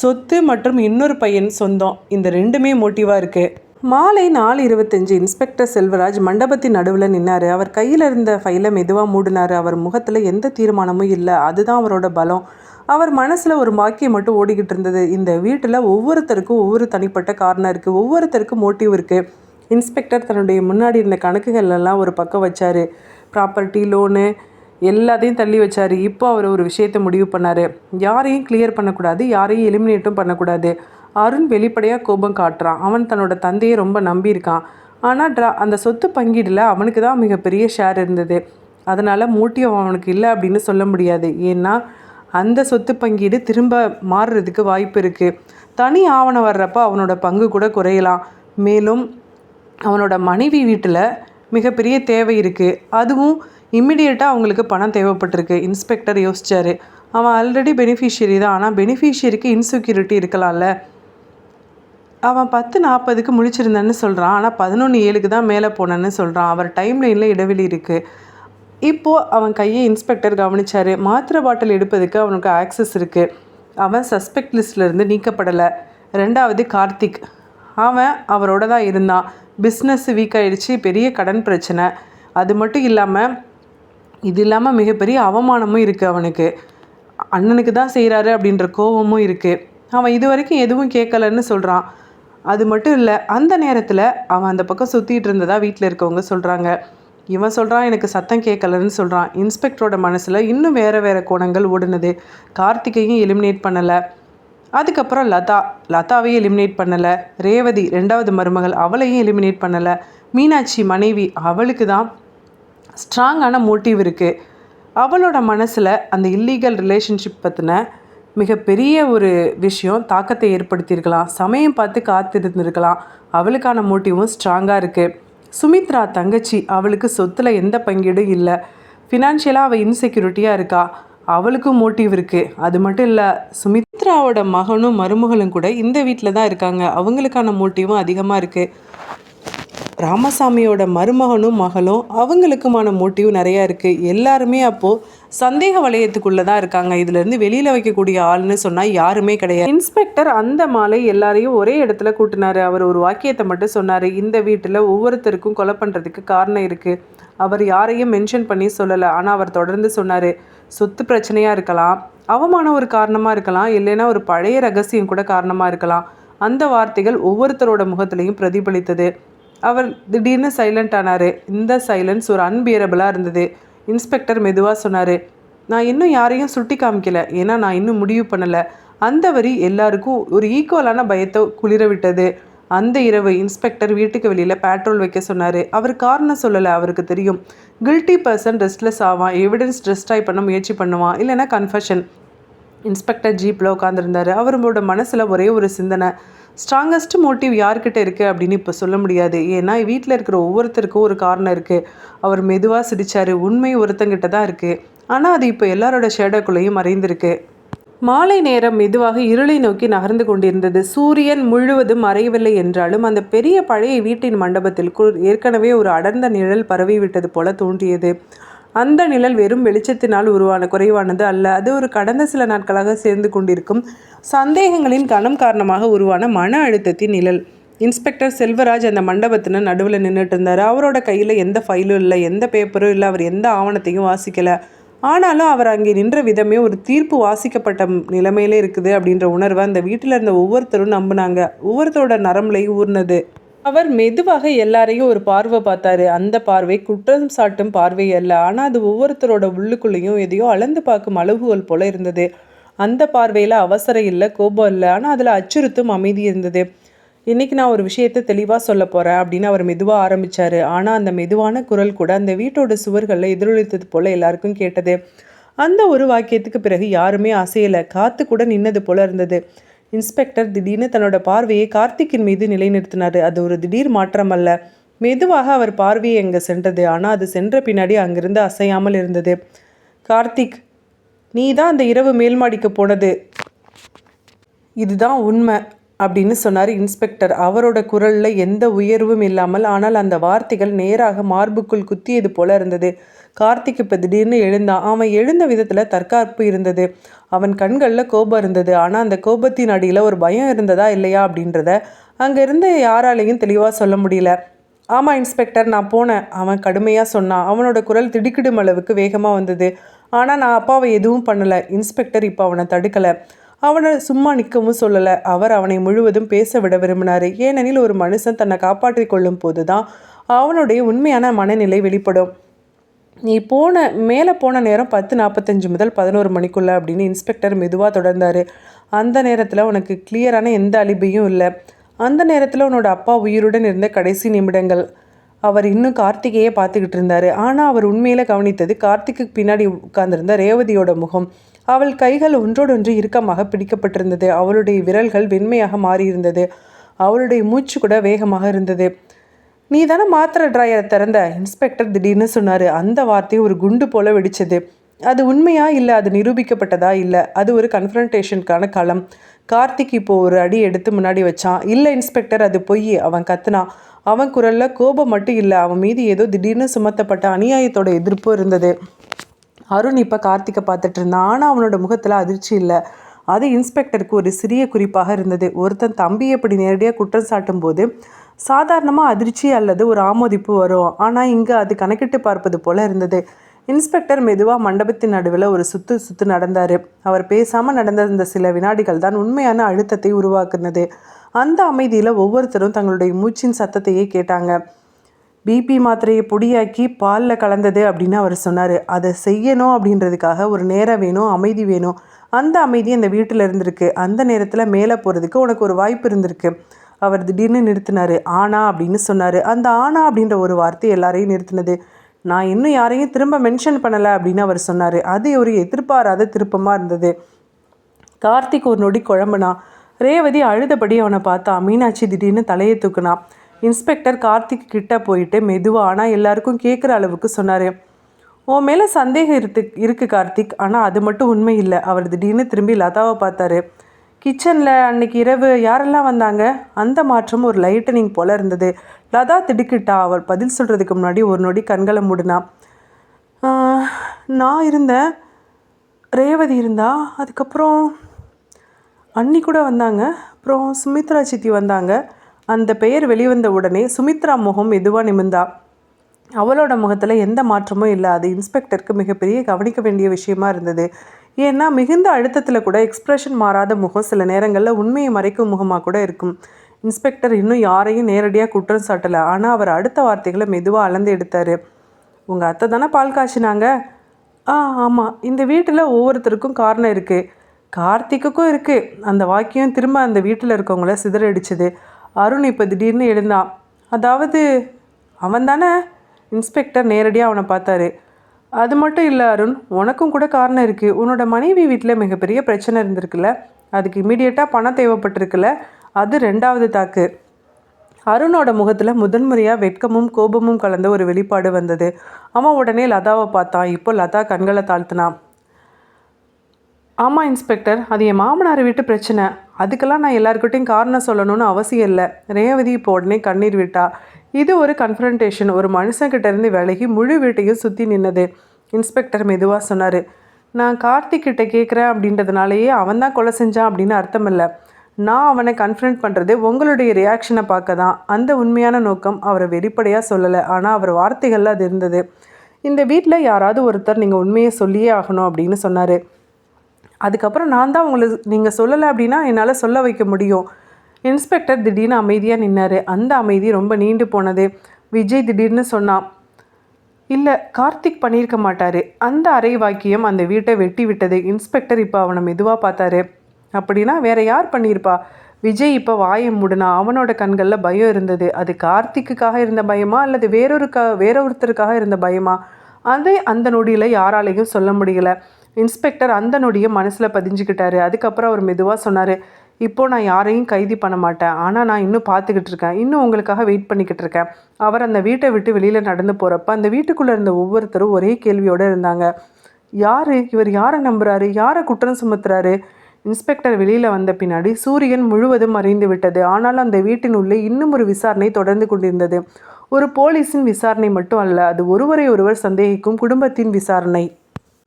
சொத்து மற்றும் இன்னொரு பையன் சொந்தம், இந்த ரெண்டுமே மோட்டிவாக இருக்குது. மாலை 4:25. இன்ஸ்பெக்டர் செல்வராஜ் மண்டபத்தின் நடுவில் நின்னார். அவர் கையில் இருந்த ஃபைலை மெதுவாக மூடினார். அவர் முகத்தில் எந்த தீர்மானமும் இல்லை. அதுதான் அவரோட பலம். அவர் மனசில் ஒரு வாக்கியம் மட்டும் ஓடிக்கிட்டு இருந்தது. இந்த வீட்டில் ஒவ்வொருத்தருக்கும் ஒவ்வொரு தனிப்பட்ட காரணம் இருக்குது, ஒவ்வொருத்தருக்கும் மோட்டிவ் இருக்குது. இன்ஸ்பெக்டர் தன்னுடைய முன்னாடி இருந்த கணக்குகள் எல்லாம் ஒரு பக்கம் வச்சார். ப்ராப்பர்ட்டி, லோனு எல்லாத்தையும் தள்ளி வச்சார். இப்போ அவர் ஒரு விஷயத்தை முடிவு பண்ணார். யாரையும் கிளியர் பண்ணக்கூடாது, யாரையும் எலிமினேட்டும் பண்ணக்கூடாது. அருண் வெளிப்படையாக கோபம் காட்டுறான். அவன் தன்னோட தந்தையை ரொம்ப நம்பியிருக்கான். ஆனால் அந்த சொத்து பங்கீடில் அவனுக்கு தான் மிகப்பெரிய ஷேர் இருந்தது. அதனால் மோட்டிவ் அவனுக்கு இல்லை அப்படின்னு சொல்ல முடியாது. ஏன்னா அந்த சொத்து பங்கீடு திரும்ப மாறுறதுக்கு வாய்ப்பு இருக்குது. தனி ஆவணம் வர்றப்போ அவனோட பங்கு கூட குறையலாம். மேலும் அவனோட மனைவி வீட்டில் மிகப்பெரிய தேவை இருக்குது. அதுவும் இம்மிடியேட்டாக அவங்களுக்கு பணம் தேவைப்பட்டிருக்கு. இன்ஸ்பெக்டர் யோசிச்சார். அவன் ஆல்ரெடி பெனிஃபிஷியரி தான், ஆனால் பெனிஃபிஷியரிக்கு இன்செக்யூரிட்டி இருக்கலாம்ல. அவன் 10:40க்கு முழிச்சிருந்தேன்னு சொல்கிறான், ஆனால் 11:07க்கு தான் மேலே போனேன்னு சொல்கிறான். அவர் டைம் லைனில் இடைவெளி இருக்குது. இப்போது அவன் கையை இன்ஸ்பெக்டர் கவனிச்சார். மாத்திரை பாட்டில் எடுப்பதுக்கு அவனுக்கு ஆக்சஸ் இருக்குது. அவன் சஸ்பெக்ட் லிஸ்ட்லேருந்து நீக்கப்படலை. 2வது கார்த்திக். அவன் அவரோட தான் இருந்தான். பிஸ்னஸ் வீக் ஆகிடுச்சு, பெரிய கடன் பிரச்சனை. அது மட்டும் இல்லாமல் மிகப்பெரிய அவமானமும் இருக்குது அவனுக்கு. அண்ணனுக்கு தான் செய்கிறாரு அப்படின்ற கோபமும் இருக்குது. அவன் இது வரைக்கும் எதுவும் கேட்கலன்னு சொல்கிறான். அது மட்டும் இல்லை, அந்த நேரத்தில் அவன் அந்த பக்கம் சுற்றிட்டு இருந்ததா வீட்டில் இருக்கவங்க சொல்கிறாங்க. இவன் சொல்கிறான் எனக்கு சத்தம் கேட்கலன்னு சொல்கிறான். இன்ஸ்பெக்டரோட மனசில் இன்னும் வேறு கோணங்கள் ஓடுனது. கார்த்திகையும் எலிமினேட் பண்ணலை. அதுக்கப்புறம் லதாவையும் எலிமினேட் பண்ணலை. ரேவதி 2வது மருமகள், அவளையும் எலிமினேட் பண்ணலை. மீனாட்சி மனைவி, அவளுக்கு தான் ஸ்ட்ராங்கான மோட்டிவ் இருக்குது. அவளோட மனசில் அந்த இல்லீகல் ரிலேஷன்ஷிப் பற்றின மிகப்பெரிய ஒரு விஷயம் தாக்கத்தை ஏற்படுத்தியிருக்கலாம். சமயம் பார்த்து காத்திருந்துருக்கலாம். அவளுக்கான மோட்டிவும் ஸ்ட்ராங்காக இருக்குது. சுமித்ரா தங்கச்சி, அவளுக்கு சொத்தில் எந்த பங்கீடும் இல்லை. ஃபினான்ஷியலாக அவள் இன்செக்யூரிட்டியாக இருக்கா. அவளுக்கும் மோட்டிவ் இருக்குது. அது மட்டும் இல்லை, சுமித்ராவோட மகனும் மருமகளும் கூட இந்த வீட்டில் தான் இருக்காங்க. அவங்களுக்கான மோட்டிவும் அதிகமாக இருக்குது. ராமசாமியோட மருமகனும் மகளும் அவங்களுக்குமான மோட்டிவ் நிறையா இருக்குது. எல்லாருமே அப்போது சந்தேக வளையத்துக்குள்ளே தான் இருக்காங்க. இதுலேருந்து வெளியில் வைக்கக்கூடிய ஆள்னு சொன்னால் யாருமே கிடையாது. இன்ஸ்பெக்டர் அந்த மாலை எல்லாரையும் ஒரே இடத்துல கூட்டினார். அவர் ஒரு வாக்கியத்தை மட்டும் சொன்னார். இந்த வீட்டில் ஒவ்வொருத்தருக்கும் கொலை பண்ணுறதுக்கு காரணம் இருக்குது. அவர் யாரையும் மென்ஷன் பண்ணி சொல்லலை. ஆனால் அவர் தொடர்ந்து சொன்னார், சொத்து பிரச்சனையாக இருக்கலாம், அவமானம் ஒரு காரணமாக இருக்கலாம், இல்லைன்னா ஒரு பழைய ரகசியம் கூட காரணமாக இருக்கலாம். அந்த வார்த்தைகள் ஒவ்வொருத்தரோட முகத்திலையும் பிரதிபலித்தது. அவர் திடீர்னு சைலண்ட் ஆனார். இந்த சைலன்ஸ் ஒரு அன்பியரபிளாக இருந்தது. இன்ஸ்பெக்டர் மெதுவாக சொன்னார், நான் இன்னும் யாரையும் சுட்டி காமிக்கல, ஏன்னா நான் இன்னும் முடிவு பண்ணலை. அந்த வரி எல்லாருக்கும் ஒரு ஈக்குவலான பயத்தை குளிர விட்டது. அந்த இரவு இன்ஸ்பெக்டர் வீட்டுக்கு வெளியில் பேட்ரோல் வைக்க சொன்னார். அவர் காரணம் சொல்லலை. அவருக்கு தெரியும், கில்ட்டி பர்சன் ரெஸ்ட்லெஸ் ஆவான், எவிடன்ஸ் டிஸ்ட்ராய் பண்ண முயற்சி பண்ணுவான், இல்லைன்னா கன்ஃபெஷன். இன்ஸ்பெக்டர் ஜீப்பில் உட்காந்துருந்தார். அவரோட மனசில் ஒரே ஒரு சிந்தனை, ஸ்ட்ராங்கஸ்ட் மோட்டிவ் யார்கிட்ட இருக்குது அப்படின்னு இப்போ சொல்ல முடியாது, ஏன்னா வீட்டில் இருக்கிற ஒவ்வொருத்தருக்கும் ஒரு காரணம் இருக்குது. அவர் மெதுவாக சிரித்தார். உண்மை ஒருத்தங்கிட்ட தான் இருக்குது, ஆனால் அது இப்போ எல்லாரோட ஷேடோக்குள்ளேயும் மறைந்திருக்கு. மாலை நேரம் மெதுவாக இருளை நோக்கி நகர்ந்து கொண்டிருந்தது. சூரியன் முழுவதும் மறையவில்லை என்றாலும் அந்த பெரிய பழைய வீட்டின் மண்டபத்திற்குள் ஏற்கனவே ஒரு அடர்ந்த நிழல் பரவிவிட்டது போல தோன்றியது. அந்த நிழல் வெறும் வெளிச்சத்தினால் உருவான குறைவானது அல்ல. அது ஒரு கடந்த சில நாட்களாக சேர்ந்து கொண்டிருக்கும் சந்தேகங்களின் கணம் காரணமாக உருவான மன அழுத்தத்தின் நிழல். இன்ஸ்பெக்டர் செல்வராஜ் அந்த மண்டபத்தின நடுவில் நின்றுட்டு இருந்தார். அவரோட கையில் எந்த ஃபைலும் இல்லை, எந்த பேப்பரும் இல்லை, அவர் எந்த ஆவணத்தையும் வாசிக்கலை. ஆனாலும் அவர் அங்கே நின்ற விதமே ஒரு தீர்ப்பு வாசிக்கப்பட்ட நிலைமையிலே இருக்குது அப்படின்ற உணர்வை அந்த வீட்டில் இருந்த ஒவ்வொருத்தரும் நம்பினாங்க. ஒவ்வொருத்தரோட நரம்புலையும் ஊர்னது. அவர் மெதுவாக எல்லாரையும் ஒரு பார்வை பார்த்தாரு. அந்த பார்வை குற்றம் சாட்டும் பார்வை அல்ல, ஆனால் அது ஒவ்வொருத்தரோட உள்ளுக்குள்ளேயும் எதையோ அளந்து பார்க்கும் அளவுகோல் போல இருந்தது. அந்த பார்வையில் அவசரம் இல்லை, கோபம் இல்லை, ஆனால் அதில் அச்சுறுத்தும் அமைதி இருந்தது. இன்றைக்கி நான் ஒரு விஷயத்தை தெளிவாக சொல்ல போகிறேன் அப்படின்னு அவர் மெதுவாக ஆரம்பித்தார். ஆனால் அந்த மெதுவான குரல் கூட அந்த வீட்டோட சுவர்களில் எதிரொலித்தது போல் எல்லாருக்கும் கேட்டது. அந்த ஒரு வாக்கியத்துக்கு பிறகு யாருமே அசையலை, காற்று கூட நின்னது போல இருந்தது. இன்ஸ்பெக்டர் திடீர்னு தன்னோட பார்வையை கார்த்திக்கின் மீது நிலைநிறுத்தினார். அது ஒரு திடீர் மாற்றம் அல்ல, மெதுவாக அவர் பார்வையை அங்கே சென்றது. ஆனால் அது சென்ற பின்னாடி அங்கிருந்து அசையாமல் இருந்தது. கார்த்திக், நீ தான் அந்த இரவு மேல்மாடிக்கு போனது, இதுதான் உண்மை அப்படின்னு சொன்னார் இன்ஸ்பெக்டர். அவரோட குரலில் எந்த உயர்வும் இல்லாமல், ஆனால் அந்த வார்த்தைகள் நேராக மார்புக்குள் குத்தியது போல இருந்தது. கார்த்திக் இப்போ திடீர்னு எழுந்தான். அவன் எழுந்த விதத்தில் தற்காப்பு இருந்தது. அவன் கண்களில் கோபம் இருந்தது. ஆனால் அந்த கோபத்தின் அடியில் ஒரு பயம் இருந்ததா இல்லையா அப்படின்றத அங்கே இருந்த யாராலையும் தெளிவாக சொல்ல முடியல. ஆமாம் இன்ஸ்பெக்டர், நான் போனேன், அவன் கடுமையாக சொன்னான். அவனோட குரல் திடுக்கிடும் அளவுக்கு வேகமாக வந்தது. ஆனால் நான் அப்பாவை எதுவும் பண்ணலை. இன்ஸ்பெக்டர் இப்போ அவனை தடுக்கலை, அவனை சும்மா நிற்கவும் சொல்லலை. அவர் அவனை முழுவதும் பேச விட விரும்பினார். ஏனெனில் ஒரு மனுஷன் தன்னை காப்பாற்றி கொள்ளும் போது தான் அவனுடைய உண்மையான மனநிலை வெளிப்படும். நீ மேலே போன நேரம் 10:45 முதல் 11 மணிக்குள்ளே அப்படின்னு இன்ஸ்பெக்டர் மெதுவாக தொடர்ந்தார். அந்த நேரத்தில் உனக்கு கிளியரான எந்த அலிபையும் இல்லை. அந்த நேரத்தில் உன்னோட அப்பா உயிருடன் இருந்த கடைசி நிமிடங்கள். அவர் இன்னும் கார்த்திகையே பார்த்துக்கிட்டு இருந்தார். ஆனால் அவர் உண்மையில் கவனித்தது கார்த்திக்கு பின்னாடி உட்கார்ந்திருந்த ரேவதியோட முகம். அவள் கைகள் ஒன்றோடொன்று இறுக்கமாக பிடிக்கப்பட்டிருந்தது. அவளுடைய விரல்கள் வெண்மையாக மாறியிருந்தது. அவளுடைய மூச்சு கூட வேகமாக இருந்தது. நீ தானே மாத்திரை ட்ராயரை திறந்த, இன்ஸ்பெக்டர் திடீர்னு சொன்னார். அந்த வார்த்தை ஒரு குண்டு போல வெடிச்சது. அது உண்மையா இல்லை, அது நிரூபிக்கப்பட்டதா இல்லை, அது ஒரு கன்ஃபரன்டேஷனுக்கான களம். கார்த்திக் இப்போது ஒரு அடி எடுத்து முன்னாடி வச்சான். இல்லை இன்ஸ்பெக்டர், அது பொய், அவன் கத்துனான். அவன் குரலில் கோபம் மட்டும் இல்லை, அவன் மீது ஏதோ திடீர்னு சுமத்தப்பட்ட அநியாயத்தோட எதிர்ப்பு இருந்தது. அருண் இப்போ கார்த்திகை பார்த்துட்டு இருந்தான். ஆனால் அவனோட முகத்தில் அதிர்ச்சி இல்லை. அது இன்ஸ்பெக்டருக்கு ஒரு சிறிய குறிப்பாக இருந்தது. ஒருத்தன் தம்பியை இப்படி நேரடியாக குற்றம் சாட்டும் போது சாதாரணமாக அதிர்ச்சி அல்லது ஒரு ஆமோதிப்பு வரும். ஆனால் இங்கே அது கணக்கிட்டு பார்ப்பது போல இருந்தது. இன்ஸ்பெக்டர் மெதுவாக மண்டபத்தின் நடுவில் ஒரு சுத்து நடந்தார். அவர் பேசாமல் நடந்த இந்த சில வினாடிகள் தான் உண்மையான அழுத்தத்தை உருவாக்குனது. அந்த அமைதியில் ஒவ்வொருத்தரும் தங்களுடைய மூச்சின் சத்தத்தையே கேட்டாங்க. பிபி மாத்திரையை பொடியாக்கி பாலில் கலந்தது அப்படின்னு அவர் சொன்னார். அதை செய்யணும் அப்படின்றதுக்காக ஒரு நேரம் வேணும், அமைதி வேணும். அந்த அமைதி அந்த வீட்டில் இருந்திருக்கு. அந்த நேரத்தில் மேலே போகிறதுக்கு உனக்கு ஒரு வாய்ப்பு இருந்திருக்கு. அவர் திடீர்னு நிறுத்தினார். ஆனா அப்படின்னு சொன்னார். அந்த ஆனா அப்படின்ற ஒரு வார்த்தை எல்லாரையும் நிறுத்தினது. நான் இன்னும் யாரையும் திரும்ப மென்ஷன் பண்ணலை அப்படின்னு அவர் சொன்னார். அது ஒரு எதிர்பாராத திருப்பமாக இருந்தது. கார்த்திக் ஒரு நொடி குழம்புனா. ரேவதி அழுதபடி அவனை பார்த்தா. மீனாட்சி திடீர்னு தலையை தூக்குனா. இன்ஸ்பெக்டர் கார்த்திக் கிட்ட போயிட்டு மெதுவாக ஆனால் எல்லாருக்கும் கேட்குற அளவுக்கு சொன்னார். உன் மேலே சந்தேகம் இருக்கு கார்த்திக், ஆனால் அது மட்டும் உண்மை இல்லை. அவர் திடீர்னு திரும்பி லதாவை பார்த்தாரு. கிச்சனில் அன்னைக்கு இரவு யாரெல்லாம் வந்தாங்க? அந்த மாற்றம் ஒரு லைட்டனிங் போல் இருந்தது. லதா திடுக்கிட்டா. அவர் பதில் சொல்கிறதுக்கு முன்னாடி ஒரு நொடி கண்களை மூடினா. நான் இருந்தேன், ரேவதி இருந்தா, அதுக்கப்புறம் அண்ணி கூட வந்தாங்க, அப்புறம் சுமித்ரா சித்தி வந்தாங்க. அந்த பெயர் வெளிவந்த உடனே சுமித்ரா முகம் மெதுவாக நிமிர்ந்தா. அவளோட முகத்தில் எந்த மாற்றமும் இல்லை. அது இன்ஸ்பெக்டருக்கு மிகப்பெரிய கவனிக்க வேண்டிய விஷயமா இருந்தது. ஏன்னா மிகுந்த அழுத்தத்தில் கூட எக்ஸ்ப்ரெஷன் மாறாத முகம் சில நேரங்களில் உண்மையை மறைக்கும் முகமாக கூட இருக்கும். இன்ஸ்பெக்டர் இன்னும் யாரையும் நேரடியாக குற்றம் சாட்டலை. ஆனால் அவர் அடுத்த வார்த்தைகளை மெதுவாக அளந்து எடுத்தார். உங்கள் அத்தை தானே பால் காய்ச்சினாங்க? ஆமாம். இந்த வீட்டில் ஒவ்வொருத்தருக்கும் காரணம் இருக்குது. கார்த்திக்குக்கும் இருக்குது. அந்த வாக்கியம் திரும்ப அந்த வீட்டில் இருக்கவங்கள சிதறடிச்சுது. அருண் இப்போ திடீர்னு எழுந்தான். அதாவது அவன் தானே? இன்ஸ்பெக்டர் நேரடியாக அவனை பார்த்தாரு. அது மட்டும் இல்லை அருண், உனக்கும் கூட காரணம் இருக்குது. உன்னோட மனைவி வீட்டில் மிகப்பெரிய பிரச்சனை இருந்திருக்குல்ல, அதுக்கு இமீடியட்டாக பணம் தேவைப்பட்டிருக்குல்ல, அது 2வது தாக்கு. அருணோட முகத்தில் முதன்முறையாக வெட்கமும் கோபமும் கலந்த ஒரு வெளிப்பாடு வந்தது. அவன் உடனே லதாவை பார்த்தான். இப்போ லதா கண்களை தாழ்த்தினான். ஆமாம் இன்ஸ்பெக்டர், அது என் மாமனார் வீட்டு பிரச்சனை. அதுக்கெல்லாம் நான் எல்லாருக்கிட்டையும் காரணம் சொல்லணும்னு அவசியம் இல்லை. ரேவதி இப்போ உடனே கண்ணீர் விட்டா. இது ஒரு கன்ஃபரன்டேஷன். ஒரு மனுஷங்கிட்ட இருந்து விலகி முழு வீட்டையும் சுற்றி நின்னது. இன்ஸ்பெக்டர் மெதுவாக சொன்னார். நான் கார்த்திக் கிட்ட கேட்குறேன் அப்படின்றதுனாலேயே அவன் தான் கொலை செஞ்சான் அப்படின்னு அர்த்தம் இல்லை. நான் அவனை கன்ஃபரன்ட் பண்ணுறது உங்களுடைய ரியாக்ஷனை பார்க்க தான். அந்த உண்மையான நோக்கம் அவரை வெளிப்படையாக சொல்லலை, ஆனால் அவர் வார்த்தைகளில் அது இருந்தது. இந்த வீட்டில் யாராவது ஒருத்தர் நீங்கள் உண்மையை சொல்லியே ஆகணும் அப்படின்னு சொன்னார். அதுக்கப்புறம் நான் தான் உங்களுக்கு நீங்கள் சொல்லலை அப்படின்னா என்னால் சொல்ல வைக்க முடியும். இன்ஸ்பெக்டர் திடீர்னு அமைதியாக நின்னார். அந்த அமைதி ரொம்ப நீண்டு போனது. விஜய் திடீர்னு சொன்னான். இல்லை, கார்த்திக் பண்ணியிருக்க மாட்டார். அந்த அரை வாக்கியம் அந்த வீட்டை வெட்டி விட்டது. இன்ஸ்பெக்டர் இப்போ அவனை மெதுவாக பார்த்தாரு. அப்படின்னா வேற யார் பண்ணியிருப்பா? விஜய் இப்போ வாயை மூடினா. அவனோட கண்களில் பயம் இருந்தது. அது கார்த்திக்குக்காக இருந்த பயமா அல்லது வேறொருத்தருக்காக இருந்த பயமா? அதை அந்த நொடியில் யாராலையும் சொல்ல முடியல. இன்ஸ்பெக்டர் அந்த நொடியை மனசில் பதிஞ்சுக்கிட்டாரு. அதுக்கப்புறம் அவர் மெதுவாக சொன்னார். இப்போது நான் யாரையும் கைது பண்ண மாட்டேன். ஆனால் நான் இன்னும் பார்த்துக்கிட்டு இருக்கேன். இன்னும் உங்களுக்காக வெயிட் பண்ணிக்கிட்டு இருக்கேன். அவர் அந்த வீட்டை விட்டு வெளியில் நடந்து போகிறப்ப அந்த வீட்டுக்குள்ளே இருந்த ஒவ்வொருத்தரும் ஒரே கேள்வியோடு இருந்தாங்க. யார் இவர்? யாரை நம்புகிறாரு? யாரை குற்றம் சுமத்துறாரு? இன்ஸ்பெக்டர் வெளியில் வந்த பின்னாடி சூரியன் முழுவதும் மறைந்து விட்டது. ஆனால் அந்த வீட்டின் உள்ளே இன்னும் ஒரு விசாரணை தொடர்ந்து கொண்டிருந்தது. ஒரு போலீஸின் விசாரணை மட்டும் அல்ல, அது ஒருவரை ஒருவர் சந்தேகிக்கும் குடும்பத்தின் விசாரணை.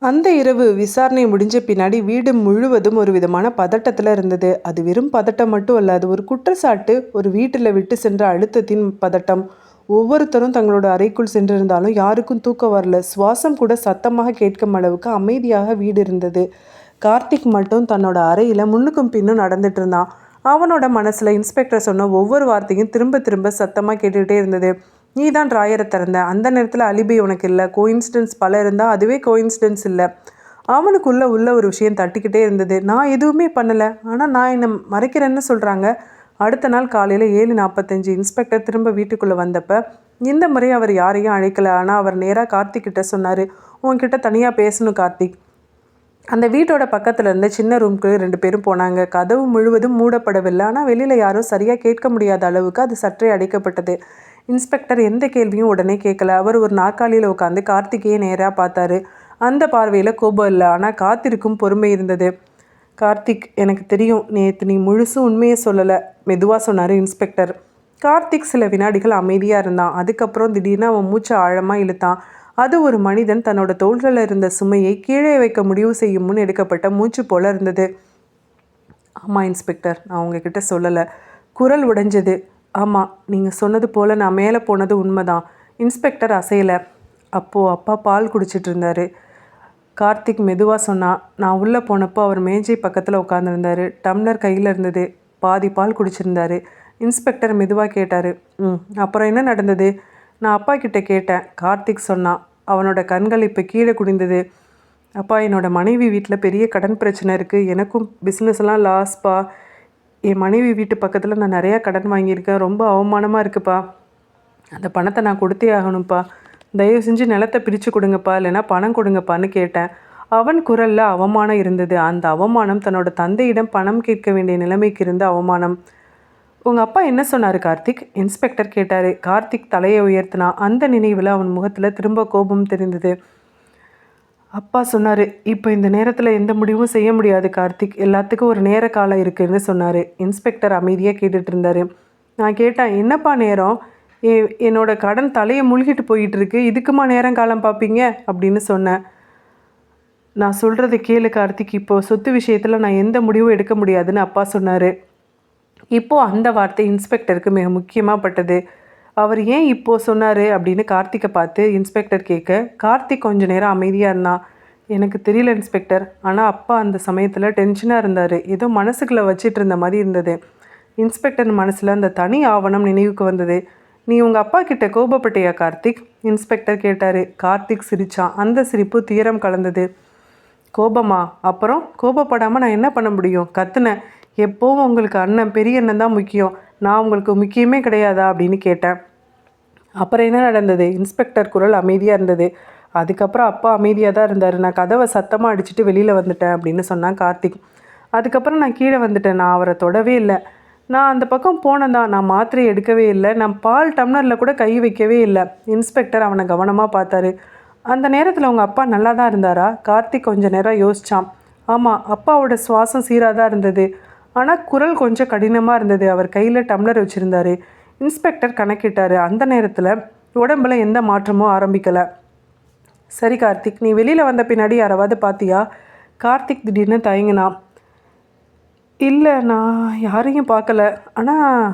அந்த இரவு விசாரணை முடிஞ்ச பின்னாடி வீடு முழுவதும் ஒரு விதமான பதட்டத்தில் இருந்தது. அது வெறும் பதட்டம் மட்டும் அல்ல, அது ஒரு குற்றச்சாட்டு, ஒரு வீட்டில் விட்டு சென்ற அழுத்தத்தின் பதட்டம். ஒவ்வொருத்தரும் தங்களோட அறைக்குள் சென்றிருந்தாலும் யாருக்கும் தூக்கம் வரல. சுவாசம் கூட சத்தமாக கேட்கும் அளவுக்கு அமைதியாக வீடு இருந்தது. கார்த்திக் மட்டும் தன்னோட அறையில் முன்னுக்கும் பின்னும் நடந்துட்டு இருந்தான். அவனோட மனசில் இன்ஸ்பெக்டர் சொன்ன ஒவ்வொரு வார்த்தையும் திரும்ப திரும்ப சத்தமாக கேட்டுக்கிட்டே இருந்தது. நீ தான் ட்ராயரை திறந்த, அந்த நேரத்தில் அலிபி உனக்கு இல்லை, கோயின்சிடென்ஸ் பல இருந்தால் அதுவே கோயின்சிடென்ஸ் இல்லை. அவனுக்குள்ள ஒரு விஷயம் தட்டிக்கிட்டே இருந்தது. நான் எதுவுமே பண்ணலை, ஆனால் நான் என்னை மறைக்கிறேன்னு சொல்கிறாங்க. அடுத்த நாள் காலையில் 7:45 இன்ஸ்பெக்டர் திரும்ப வீட்டுக்குள்ளே வந்தப்போ இந்த முறை அவர் யாரையும் அழைக்கலை. ஆனால் அவர் நேராக கார்த்திக் கிட்ட சொன்னார். உன்கிட்ட தனியாக பேசணும் கார்த்திக். அந்த வீட்டோட பக்கத்தில் இருந்த சின்ன ரூம்க்கு 2 பேரும் போனாங்க. கதவு முழுவதும் மூடப்படவில்லை, ஆனால் வெளியில் யாரும் சரியாக கேட்க முடியாத அளவுக்கு அது சற்றே அடைக்கப்பட்டது. இன்ஸ்பெக்டர் எந்த கேள்வியும் உடனே கேட்கல. அவர் ஒரு நாற்காலியில் உட்காந்து கார்த்திகையை நேராக பார்த்தாரு. அந்த பார்வையில் கோபம் இல்லை, ஆனால் காத்திருக்கும் பொறுமை இருந்தது. கார்த்திக், எனக்கு தெரியும், நேற்று நீ முழுசும் உண்மையை சொல்லலை, மெதுவாக சொன்னார் இன்ஸ்பெக்டர். கார்த்திக் சில வினாடிகள் அமைதியாக இருந்தான். அதுக்கப்புறம் திடீர்னு அவன் மூச்சை ஆழமாக இழுத்தான். அது ஒரு மனிதன் தன்னோட தோள்களில் இருந்த சுமையை கீழே வைக்க முடிவு செய்யும் முன் எடுக்கப்பட்ட மூச்சு போல இருந்தது. ஆமாம் இன்ஸ்பெக்டர், நான் உங்ககிட்ட சொல்லலை. குரல் உடைஞ்சது. ஆமாம், நீங்கள் சொன்னது போல் நான் மேலே போனது உண்மைதான். இன்ஸ்பெக்டர் அசையலை. அப்போது அப்பா பால் குடிச்சிட்டு இருந்தார். கார்த்திக் மெதுவாக சொன்னான். நான் உள்ளே போனப்போ அவர் மேஜை பக்கத்தில் உட்காந்துருந்தார். டம்ளர் கையில் இருந்தது. பாதி பால் குடிச்சிருந்தார். இன்ஸ்பெக்டர் மெதுவாக கேட்டார். அப்புறம் என்ன நடந்தது? நான் அப்பா கிட்ட கேட்டேன். கார்த்திக் சொன்னான். அவனோட கண்கள் இப்போ கீழே குனிந்தது. அப்பா, என்னோடய மனைவி வீட்டில் பெரிய கடன் பிரச்சனை இருக்குது. எனக்கும் பிஸ்னஸ்லாம் லாஸ்ப்பா. என் மனைவி வீட்டு பக்கத்தில் நான் நிறையா கடன் வாங்கியிருக்கேன். ரொம்ப அவமானமாக இருக்குப்பா. அந்த பணத்தை நான் கொடுத்தே ஆகணும்ப்பா. தயவு செஞ்சு நிலத்தை பிரித்து கொடுங்கப்பா, இல்லைனா பணம் கொடுங்கப்பான்னு கேட்டேன். அவன் குரலில் அவமானம் இருந்தது. அந்த அவமானம் தன்னோட தந்தையிடம் பணம் கேட்க வேண்டிய நிலைமைக்கு இருந்த அவமானம். உங்கள் அப்பா என்ன சொன்னார் கார்த்திக்? இன்ஸ்பெக்டர் கேட்டார். கார்த்திக் தலையை உயர்த்தினா. அந்த நினைவில் அவன் முகத்தில் திரும்ப கோபம் தெரிந்தது. அப்பா சொன்னார், இப்போ இந்த நேரத்தில் எந்த முடிவும் செய்ய முடியாது கார்த்திக், எல்லாத்துக்கும் ஒரு நேர காலம் இருக்குதுன்னு சொன்னார். இன்ஸ்பெக்டர் அமைதியாக கேட்டுட்டு இருந்தார். நான் கேட்டேன், என்னப்பா நேரம்? என்னோட கடன் தலையை முழுகிட்டு போயிட்டுருக்கு, இதுக்குமா நேரம் காலம் பார்ப்பீங்க அப்படின்னு சொன்னேன். நான் சொல்கிறத கேளு கார்த்திக், இப்போது சொத்து விஷயத்தில் நான் எந்த முடிவும் எடுக்க முடியாதுன்னு அப்பா சொன்னார். இப்போது அந்த வார்த்தை இன்ஸ்பெக்டருக்கு மிக முக்கியமாக பட்டது. அவர் ஏன் இப்போது சொன்னார் அப்படின்னு கார்த்திக்கை பார்த்து இன்ஸ்பெக்டர் கேட்க, கார்த்திக் கொஞ்ச நேரம் அமைதியாக இருந்தான். எனக்கு தெரியல இன்ஸ்பெக்டர், ஆனால் அப்பா அந்த சமயத்தில் டென்ஷனாக இருந்தார். ஏதோ மனசுக்குள்ளே வச்சிட்டு இருந்த மாதிரி இருந்தது. இன்ஸ்பெக்டர் மனசில் அந்த தனி ஆவணம் நினைவுக்கு வந்தது. நீ உங்கள் அப்பா கிட்ட கோபப்பட்டியா கார்த்திக்? இன்ஸ்பெக்டர் கேட்டார். கார்த்திக் சிரித்தான். அந்த சிரிப்பு தீரம் கலந்தது. கோபமா? அப்புறம் கோபப்படாமல் நான் என்ன பண்ண முடியும்? கத்துனேன். எப்போவும் உங்களுக்கு அண்ணன், பெரிய அண்ணன் தான் முக்கியம், நான் உங்களுக்கு முக்கியமே கிடையாதா அப்படின்னு கேட்டேன். அப்புறம் என்ன நடந்தது? இன்ஸ்பெக்டர் குரல் அமைதியாக இருந்தது. அதுக்கப்புறம் அப்பா அமைதியாக தான் இருந்தார். நான் கதவை சத்தமாக அடிச்சுட்டு வெளியில் வந்துட்டேன் அப்படின்னு சொன்னான் கார்த்திக். அதுக்கப்புறம் நான் கீழே வந்துட்டேன். நான் அவரை தொடவே இல்லை. நான் அந்த பக்கம் போனதான். நான் மாத்திரை எடுக்கவே இல்லை. நான் பால் டம்ளரில் கூட கை வைக்கவே இல்லை. இன்ஸ்பெக்டர் அவனை கவனமாக பார்த்தாரு. அந்த நேரத்தில் உங்கள் அப்பா நல்லா தான் இருந்தாரா? கார்த்திக் கொஞ்சம் நேரம் யோசித்தான். ஆமாம், அப்பாவோட சுவாசம் சீராக தான் இருந்தது. ஆனால் குரல் கொஞ்சம் கடினமாக இருந்தது. அவர் கையில் டம்ளர் வச்சுருந்தார். இன்ஸ்பெக்டர் கணக்கிட்டார். அந்த நேரத்தில் உடம்புல எந்த மாற்றமும் ஆரம்பிக்கலை. சரி கார்த்திக், நீ வெளியில் வந்த பின்னாடி யாராவது பார்த்தியா? கார்த்திக் திடீர்னு தயங்கினான். இல்லை, நான் யாரையும் பார்க்கல. ஆனால்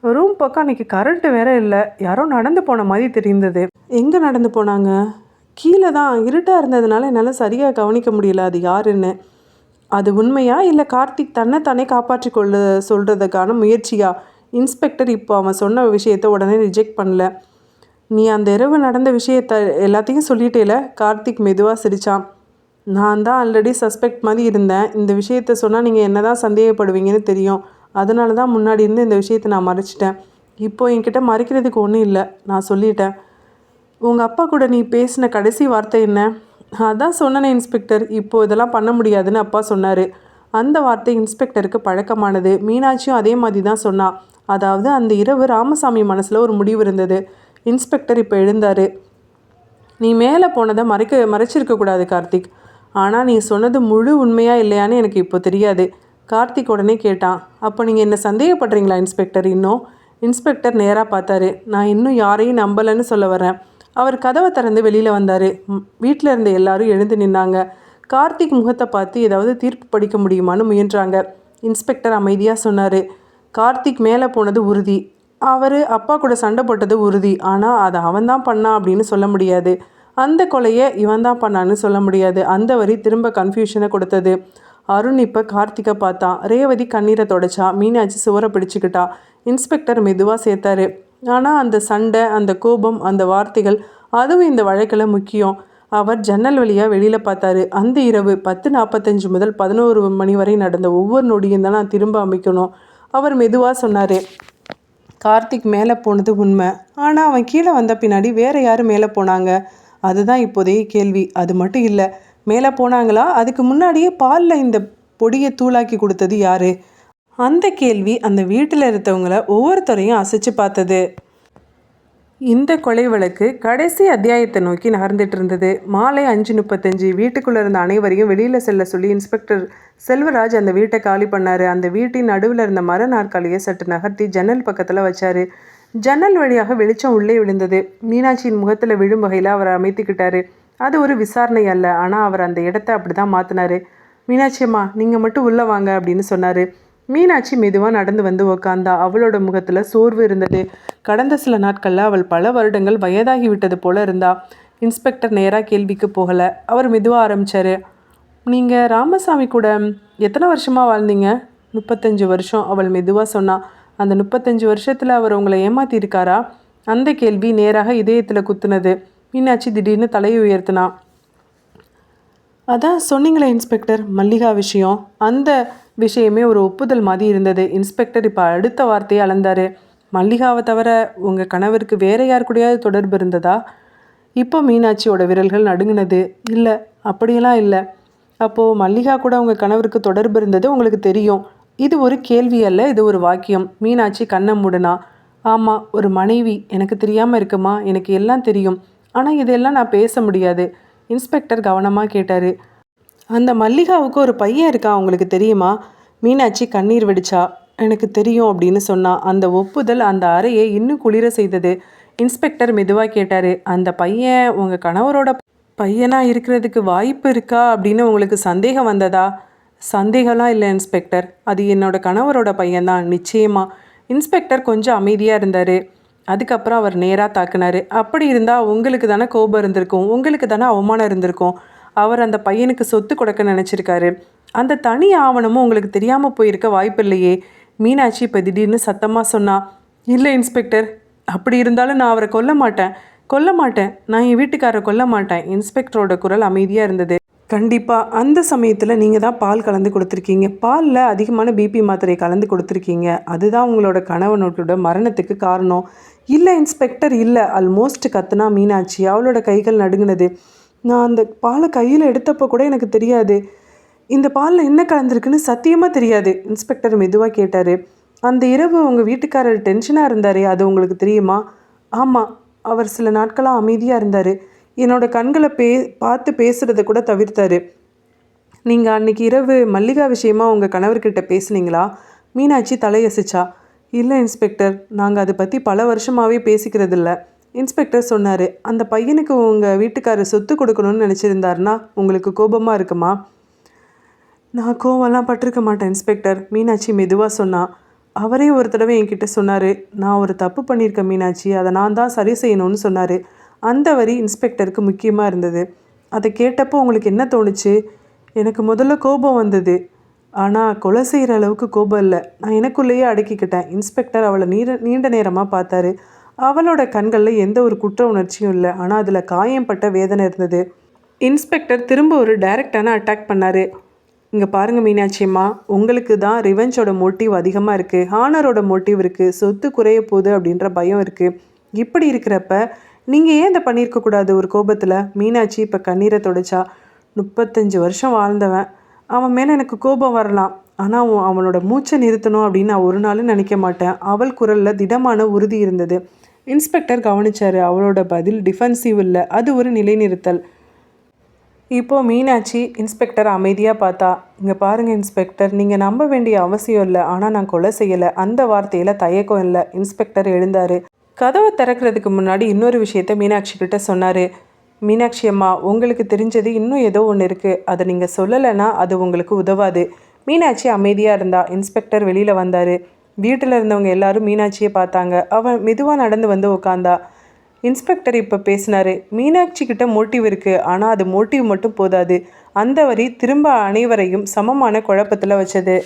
ரூம் பக்கம் அன்றைக்கி கரண்ட்டு வேற இல்லை. யாரோ நடந்து போன மாதிரி தெரிந்தது. எங்கே நடந்து போனாங்க? கீழே தான். இருட்டாக இருந்ததுனால என்னால் சரியாக கவனிக்க முடியல அது யாருன்னு. அது உண்மையா இல்லை கார்த்திக் தன்னை காப்பாற்றி கொள்ள சொல்கிறதுக்கான முயற்சியா? இன்ஸ்பெக்டர் இப்போ அவன் சொன்ன விஷயத்தை உடனே ரிஜெக்ட் பண்ணல. நீ அந்த இரவு நடந்த விஷயத்தை எல்லாத்தையும் சொல்லிட்டேல? கார்த்திக் மெதுவாக சிரித்தான். நான் தான் ஆல்ரெடி சஸ்பெக்ட் மாதிரி இருந்தேன். இந்த விஷயத்த சொன்னால் நீங்கள் என்ன தான் சந்தேகப்படுவீங்கன்னு தெரியும். அதனால தான் முன்னாடி இருந்து இந்த விஷயத்தை நான் மறைச்சிட்டேன். இப்போது என்கிட்ட மறைக்கிறதுக்கு ஒன்றும் இல்லை, நான் சொல்லிட்டேன். உங்கள் அப்பா கூட நீ பேசின கடைசி வார்த்தை என்ன? அதான் சொன்னேனே இன்ஸ்பெக்டர், இப்போது இதெல்லாம் பண்ண முடியாதுன்னு அப்பா சொன்னார். அந்த வார்த்தை இன்ஸ்பெக்டருக்கு பழக்கமானது. மீனாட்சியும் அதே மாதிரி தான் சொன்னான். அதாவது அந்த இரவு ராமசாமி மனசில் ஒரு முடிவு இருந்தது. இன்ஸ்பெக்டர் இப்போ எழுந்தார். நீ மேலே போனதை மறைச்சிருக்கக்கூடாது கார்த்திக். ஆனால் நீ சொன்னது முழு உண்மையாக இல்லையான்னு எனக்கு இப்போ தெரியாது. கார்த்திக் உடனே கேட்டான். அப்போ நீங்கள் என்ன சந்தேகப்படுறீங்களா இன்ஸ்பெக்டர் இன்னும்? இன்ஸ்பெக்டர் நேராக பார்த்தாரு. நான் இன்னும் யாரையும் நம்பலைன்னு சொல்ல வரேன். அவர் கதவை திறந்து வெளியில் வந்தார். வீட்டில் இருந்த எல்லாரும் எழுந்து நின்னாங்க. கார்த்திக் முகத்தை பார்த்து ஏதாவது தீர்ப்பு படிக்க முடியுமான்னு முயன்றாங்க. இன்ஸ்பெக்டர் அமைதியாக சொன்னார். கார்த்திக் மேலே போனது உறுதி. அவர் அப்பா கூட சண்டை போட்டது உறுதி. ஆனால் அதை அவன் தான் பண்ணான் அப்படின்னு சொல்ல முடியாது. அந்த கொலையை இவன் தான் பண்ணான்னு சொல்ல முடியாது. அந்த வரி திரும்ப கன்ஃபியூஷனை கொடுத்தது. அருண் இப்போ கார்த்திகை பார்த்தான். ரேவதி கண்ணீரை தொடச்சா. மீனாட்சி சுவரை பிடிச்சிக்கிட்டா. இன்ஸ்பெக்டர் மெதுவாக சேர்த்தாரு. ஆனால் அந்த சண்டை, அந்த கோபம், அந்த வார்த்தைகள், அதுவும் இந்த வழக்கில் முக்கியம். அவர் ஜன்னல் வழியாக வெளியில் பார்த்தாரு. அந்த இரவு 10:45 முதல் 11 மணி வரை நடந்த ஒவ்வொரு நொடியும் தான் நான் திரும்ப அமைக்கணும். அவர் மெதுவாக சொன்னார். கார்த்திக் மேலே போனது உண்மை. ஆனால் அவன் கீழே வந்த பின்னாடி வேறு யார் மேலே போனாங்க? அதுதான் இப்போதைய கேள்வி. அது மட்டும் இல்லை, மேலே போனாங்களா? அதுக்கு முன்னாடியே பாலில் இந்த பொடியை தூளாக்கி கொடுத்தது யார்? அந்த கேள்வி அந்த வீட்டில் இருந்தவங்கள ஒவ்வொருத்தரையும் அசைச்சு பார்த்தது. இந்த கொலை வழக்கு கடைசி அத்தியாயத்தை நோக்கி நகர்ந்துட்டு இருந்தது. மாலை 5:35 வீட்டுக்குள்ளே இருந்த அனைவரையும் வெளியில் செல்ல சொல்லி இன்ஸ்பெக்டர் செல்வராஜ் அந்த வீட்டை காலி பண்ணார். அந்த வீட்டின் நடுவில் இருந்த மர நாற்காலியை சற்று நகர்த்தி ஜன்னல் பக்கத்தில் வச்சார். ஜன்னல் வழியாக வெளிச்சம் உள்ளே விழுந்தது. மீனாட்சியின் முகத்தில் விழும் வகையில் அவர் அமைத்துக்கிட்டாரு. அது ஒரு விசாரணை அல்ல, ஆனால் அவர் அந்த இடத்த அப்படி தான் மாற்றினார். மீனாட்சி அம்மா, நீங்கள் மட்டும் உள்ளே வாங்க அப்படின்னு சொன்னார். மீனாட்சி மெதுவாக நடந்து வந்து உக்காந்தா. அவளோட முகத்தில் சோர்வு இருந்தது. கடந்த சில நாட்களில் அவள் பல வருடங்கள் வயதாகி விட்டது போல இருந்தா. இன்ஸ்பெக்டர் நேராக கேள்விக்கு போகலை. அவர் மெதுவாக ஆரம்பித்தார். நீங்கள் ராமசாமி கூட எத்தனை வருஷமாக வாழ்ந்தீங்க? 35 வருஷம், அவள் மெதுவாக சொன்னான். அந்த 35 வருஷத்தில் அவர் உங்களை ஏமாற்றிருக்காரா? அந்த கேள்வி நேராக இதயத்தில் குத்துனது. மீனாட்சி திடீர்னு தலையை உயர்த்தினா. அதான் சொன்னீங்களே இன்ஸ்பெக்டர், மல்லிகா விஷயம். அந்த விஷயமே ஒரு ஒப்புதல் மாதிரி இருந்தது. இன்ஸ்பெக்டர் இப்போ அடுத்த வார்த்தையை அளந்தார். மல்லிகாவை தவிர உங்கள் கணவருக்கு வேறு யார் கூடயாவது தொடர்பு இருந்ததா? இப்போ மீனாட்சியோட விரல்கள் நடுங்கினது. இல்லை, அப்படியெல்லாம் இல்லை. அப்போது மல்லிகா கூட உங்கள் கணவருக்கு தொடர்பு இருந்தது உங்களுக்கு தெரியும். இது ஒரு கேள்வி அல்ல, இது ஒரு வாக்கியம். மீனாட்சி கண்ணை மூடனா. ஆமாம், ஒரு மனைவி. எனக்கு தெரியாமல் இருக்குமா? எனக்கு எல்லாம் தெரியும். ஆனால் இதெல்லாம் நான் பேச முடியாது. இன்ஸ்பெக்டர் கவனமாக கேட்டார். அந்த மல்லிகாவுக்கு ஒரு பையன் இருக்கா, உங்களுக்கு தெரியுமா? மீனாட்சி கண்ணீர் வெடிச்சா. எனக்கு தெரியும் அப்படின்னு சொன்னா. அந்த ஒப்புதல் அந்த அறையை இன்னும் குளிர செய்தது. இன்ஸ்பெக்டர் மெதுவாக கேட்டார். அந்த பையன் உங்கள் கணவரோட பையனாக இருக்கிறதுக்கு வாய்ப்பு இருக்கா அப்படின்னு உங்களுக்கு சந்தேகம் வந்ததா? சந்தேகம்லாம் இல்லை இன்ஸ்பெக்டர், அது என்னோட கணவரோட பையன்தான், நிச்சயமாக. இன்ஸ்பெக்டர் கொஞ்சம் அமைதியாக இருந்தார். அதுக்கப்புறம் அவர் நேராக தாக்குனார். அப்படி இருந்தால் உங்களுக்கு தானே கோபம் இருந்திருக்கும், உங்களுக்கு தானே அவமானம் இருந்திருக்கும். அவர் அந்த பையனுக்கு சொத்து கொடுக்க நினச்சிருக்காரு. அந்த தனி ஆவணமும் உங்களுக்கு தெரியாமல் போயிருக்க வாய்ப்பில்லையே. மீனாட்சி இப்போ திடீர்னு சத்தமாக சொன்னா. இல்லை இன்ஸ்பெக்டர், அப்படி இருந்தாலும் நான் அவரை கொல்ல மாட்டேன், நான் என் வீட்டுக்காரரை கொல்ல மாட்டேன். இன்ஸ்பெக்டரோட குரல் அமைதியாக இருந்தது. கண்டிப்பாக அந்த சமயத்தில் நீங்கள் தான் பால் கலந்து கொடுத்துருக்கீங்க, பாலில் அதிகமான பிபி மாத்திரை கலந்து கொடுத்துருக்கீங்க, அதுதான் உங்களோட கணவனோட மரணத்துக்கு காரணம். இல்லை இன்ஸ்பெக்டர் இல்லை, ஆல்மோஸ்ட் கத்துனா மீனாட்சி. அவளோட கைகள் நடுங்கினது. நான் அந்த பாலை கையில் எடுத்தப்போ கூட எனக்கு தெரியாது, இந்த பாலில் என்ன கலந்துருக்குன்னு சத்தியமாக தெரியாது. இன்ஸ்பெக்டர் மெதுவாக கேட்டார். அந்த இரவு உங்கள் வீட்டுக்காரர் டென்ஷனாக இருந்தார், அது உங்களுக்கு தெரியுமா? ஆமாம், அவர் சில நாட்களாக அமைதியாக இருந்தார். என்னோடய கண்களை பார்த்து பேசுகிறத கூட தவிர்த்தார். நீங்கள் அன்றைக்கி இரவு மல்லிகா விஷயமா உங்கள் கணவர்கிட்ட பேசுனீங்களா? மீனாட்சி தலையசிச்சா. இல்லை இன்ஸ்பெக்டர், நாங்கள் அதை பற்றி பல வருஷமாகவே பேசிக்கிறதில்ல. இன்ஸ்பெக்டர் சொன்னார், அந்த பையனுக்கு உங்கள் வீட்டுக்காரர் சொத்து கொடுக்கணும்னு நினச்சிருந்தாருன்னா உங்களுக்கு கோபமாக இருக்குமா? நான் கோவம்லாம் பட்டிருக்க மாட்டேன் இன்ஸ்பெக்டர், மீனாட்சி மெதுவாக சொன்னான். அவரே ஒரு தடவை என்கிட்ட சொன்னார், நான் ஒரு தப்பு பண்ணியிருக்கேன் மீனாட்சி, அதை நான் தான் சரி செய்யணும்னு சொன்னார். அந்த வரி இன்ஸ்பெக்டருக்கு முக்கியமாக இருந்தது. அதை கேட்டப்போ உங்களுக்கு என்ன தோணுச்சு? எனக்கு முதல்ல கோபம் வந்தது, ஆனால் கொலை செய்கிற அளவுக்கு கோபம் இல்லை. நான் எனக்குள்ளேயே அடக்கிக்கிட்டேன். இன்ஸ்பெக்டர் அவளை நீண்ட நேரமாக பார்த்தாரு. அவளோட கண்களில் எந்த ஒரு குற்ற உணர்ச்சியும் இல்லை, ஆனால் அதில் காயம்பட்ட வேதனை இருந்தது. இன்ஸ்பெக்டர் திரும்ப ஒரு டைரக்டான அட்டாக் பண்ணார். இங்கே பாருங்கள் மீனாட்சியம்மா, உங்களுக்கு தான் ரிவெஞ்சோட மோட்டிவ் அதிகமாக இருக்குது, ஹானரோட மோட்டிவ் இருக்குது, சொத்து குறைய போகுது அப்படின்ற பயம் இருக்குது. இப்படி இருக்கிறப்ப நீங்கள் ஏன் இதை பண்ணியிருக்கக்கூடாது ஒரு கோபத்தில்? மீனாட்சி இப்போ கண்ணீரை தொடச்சா. 35 வருஷம் வாழ்ந்தவன், அவன் மேலே எனக்கு கோபம் வரலாம், ஆனால் அவனோட மூச்சை நிறுத்தணும் அப்படின்னு நான் ஒரு நாளும் நினைக்க மாட்டேன். அவள் குரலில் திடமான உறுதி இருந்தது. இன்ஸ்பெக்டர் கவனிச்சார். அவளோட பதில் டிஃபென்சிவ் இல்லை, அது ஒரு நிலைநிறுத்தல். இப்போது மீனாட்சி இன்ஸ்பெக்டர் அமைதியாக பார்த்தா. இங்கே பாருங்கள் இன்ஸ்பெக்டர், நீங்கள் நம்ப வேண்டிய அவசியம் இல்லை, ஆனால் நான் கொலை செய்யலை. அந்த வார்த்தையில் தயக்கம் இல்லை. இன்ஸ்பெக்டர் எழுந்தார். கதவை திறக்கிறதுக்கு முன்னாடி இன்னொரு விஷயத்த மீனாட்சி கிட்ட சொன்னார். மீனாட்சி அம்மா, உங்களுக்கு தெரிஞ்சது இன்னும் ஏதோ ஒன்று இருக்குது, அதை நீங்கள் சொல்லலைன்னா அது உங்களுக்கு உதவாது. மீனாட்சி அமைதியாக இருந்தா. இன்ஸ்பெக்டர் வெளியில் வந்தார். வீட்டில் இருந்தவங்க எல்லாரும் மீனாட்சியை பார்த்தாங்க. அவன் மெதுவாக நடந்து வந்து உட்காந்தா. இன்ஸ்பெக்டர் இப்போ பேசினார். மீனாட்சி கிட்ட மோட்டிவ் இருக்குது, ஆனால் அது மோட்டிவ் மட்டும் போதாது. அந்த வரி திரும்ப அனைவரையும் சமமான குழப்பத்தில் வச்சது.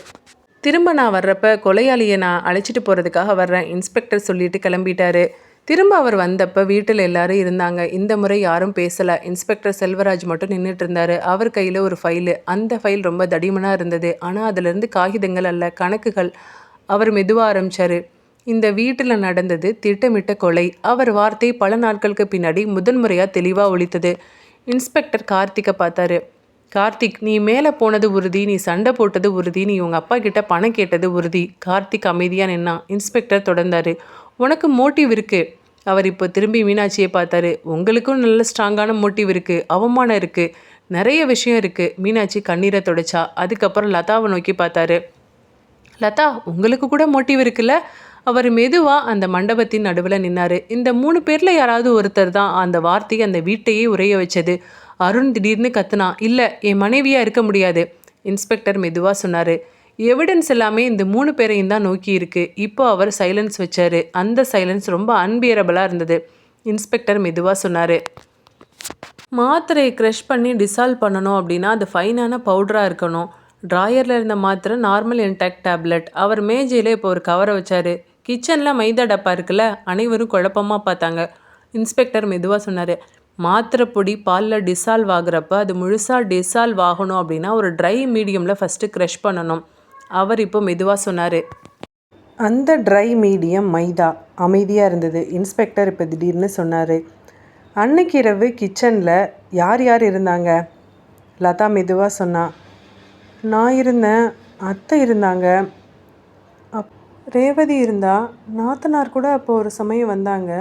திரும்ப நான் வர்றப்ப கொலையாளியை நான் அழைச்சிட்டு போகிறதுக்காக வர்றேன், இன்ஸ்பெக்டர் சொல்லிட்டு கிளம்பிட்டாரு. திரும்ப அவர் வந்தப்போ வீட்டில் எல்லாரும் இருந்தாங்க. இந்த முறை யாரும் பேசலை. இன்ஸ்பெக்டர் செல்வராஜ் மட்டும் நின்றுட்டு இருந்தார். அவர் கையில் ஒரு ஃபைலு. அந்த ஃபைல் ரொம்ப தடிமனாக இருந்தது, ஆனால் அதிலிருந்து காகிதங்கள் அல்ல, கணக்குகள். அவர் மெதுவாக ஆரம்பித்தார். இந்த வீட்டில் நடந்தது திட்டமிட்ட கொலை. அவர் வார்த்தை பல நாட்களுக்கு பின்னாடி முதன்முறையாக தெளிவாக ஒலித்தது. இன்ஸ்பெக்டர் கார்த்திகை பார்த்தாரு. கார்த்திக், நீ மேலே போனது உறுதி, நீ சண்டை போட்டது உறுதி, நீ உங்கள் அப்பா கிட்ட பணம் கேட்டது உறுதி. கார்த்திக் அமைதியாக நின்னான். இன்ஸ்பெக்டர் தொடர்ந்தார். உனக்கு மோட்டிவ் இருக்குது. அவர் இப்போ திரும்பி மீனாட்சியை பார்த்தாரு. உங்களுக்கும் நல்ல ஸ்ட்ராங்கான மோட்டிவ் இருக்குது, அவமானம் இருக்குது, நிறைய விஷயம் இருக்குது. மீனாட்சி கண்ணீரை தொடச்சா. அதுக்கப்புறம் லதாவை நோக்கி பார்த்தாரு. லதா, உங்களுக்கு கூட மோட்டிவ் இருக்குல்ல? அவர் மெதுவாக அந்த மண்டபத்தின் நடுவில் நின்னார். இந்த 3 பேரில் யாராவது ஒருத்தர் தான் அந்த வார்த்தையை அந்த வீட்டையே உறைய வச்சது. அருண் திடீர்னு கத்துனா. இல்லை, என் மனைவியாக இருக்க முடியாது. இன்ஸ்பெக்டர் மெதுவாக சொன்னார். எவிடன்ஸ் எல்லாமே இந்த 3 பேரையும் தான் நோக்கி இருக்குது. இப்போ அவர் சைலன்ஸ் வச்சார். அந்த சைலன்ஸ் ரொம்ப அன்பியரபிளாக இருந்தது. இன்ஸ்பெக்டர் மெதுவாக சொன்னார். மாத்திரையை க்ரஷ் பண்ணி டிசால்வ் பண்ணணும் அப்படின்னா அது ஃபைனான பவுடராக இருக்கணும். ட்ராயரில் இருந்த மாத்திரை நார்மல் இன்டாக்ட் டேப்லெட். அவர் மேஜையில் இப்போ ஒரு கவரை வச்சார். கிச்சனில் மைதா டப்பா இருக்குல்ல? அனைவரும் குழப்பமாக பார்த்தாங்க. இன்ஸ்பெக்டர் மெதுவாக சொன்னார். மாத்திரை பொடி பாலில் டிசால்வ் ஆகுறப்ப அது முழுசாக டிசால்வ் ஆகணும் அப்படின்னா ஒரு ட்ரை மீடியமில் ஃபஸ்ட்டு க்ரஷ் பண்ணணும். அவர் இப்போ மெதுவாக சொன்னார். அந்த ட்ரை மீடியம் மைதா. அமைதியாக இருந்தது. இன்ஸ்பெக்டர் இப்போ திடீர்னு சொன்னார். அன்னைக்கு இரவு கிச்சனில் யார் யார் இருந்தாங்க? லதா மெதுவாக சொன்னான். நான் இருந்தேன், அத்தை இருந்தாங்க, ரேவதி இருந்தா, நாத்தனார் கூட அப்போ ஒரு சமயம் வந்தாங்க,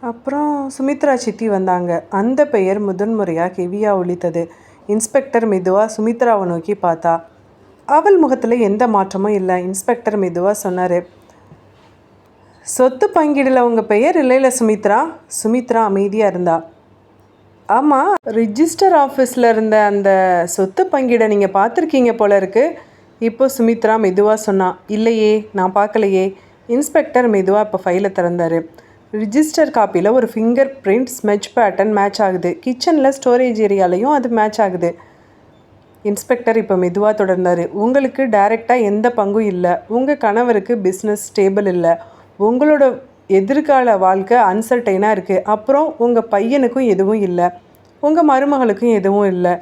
அப்புறம் சுமித்ரா சித்தி வந்தாங்க. அந்த பெயர் முதன்முறையாக ஹெவியாக ஒலித்தது. இன்ஸ்பெக்டர் மெதுவாக சுமித்ராவை நோக்கி பார்த்தா. அவள் முகத்தில் எந்த மாற்றமும் இல்லை. இன்ஸ்பெக்டர் மெதுவாக சொன்னார். சொத்து பங்கீடில் உங்கள் பெயர் இல்லைல்ல சுமித்ரா? சுமித்ரா அமைதியாக இருந்தா. ஆமாம், ரிஜிஸ்டர் ஆஃபீஸில் இருந்த அந்த சொத்து பங்கீடை நீங்கள் பார்த்துருக்கீங்க போல இருக்குது. இப்போ சுமித்ரா மெதுவாக சொன்னான். இல்லையே, நான் பார்க்கலையே. இன்ஸ்பெக்டர் மெதுவாக இப்போ ஃபைலை திறந்தார். ரிஜிஸ்டர் காப்பியில் ஒரு finger print smudge pattern match ஆகுது. கிச்சனில் ஸ்டோரேஜ் ஏரியாலையும் அது மேட்ச் ஆகுது. இன்ஸ்பெக்டர் இப்போ மெதுவாக தொடர்ந்தார். உங்களுக்கு டைரெக்டாக எந்த பங்கும் இல்லை. உங்கள் கணவருக்கு பிஸ்னஸ் ஸ்டேபிள் இல்லை. உங்களோட எதிர்கால வாழ்க்கை அன்சர்டைனாக இருக்குது. அப்புறம் உங்கள் பையனுக்கும் எதுவும் இல்லை. உங்கள் மருமகளுக்கும் எதுவும் இல்லை.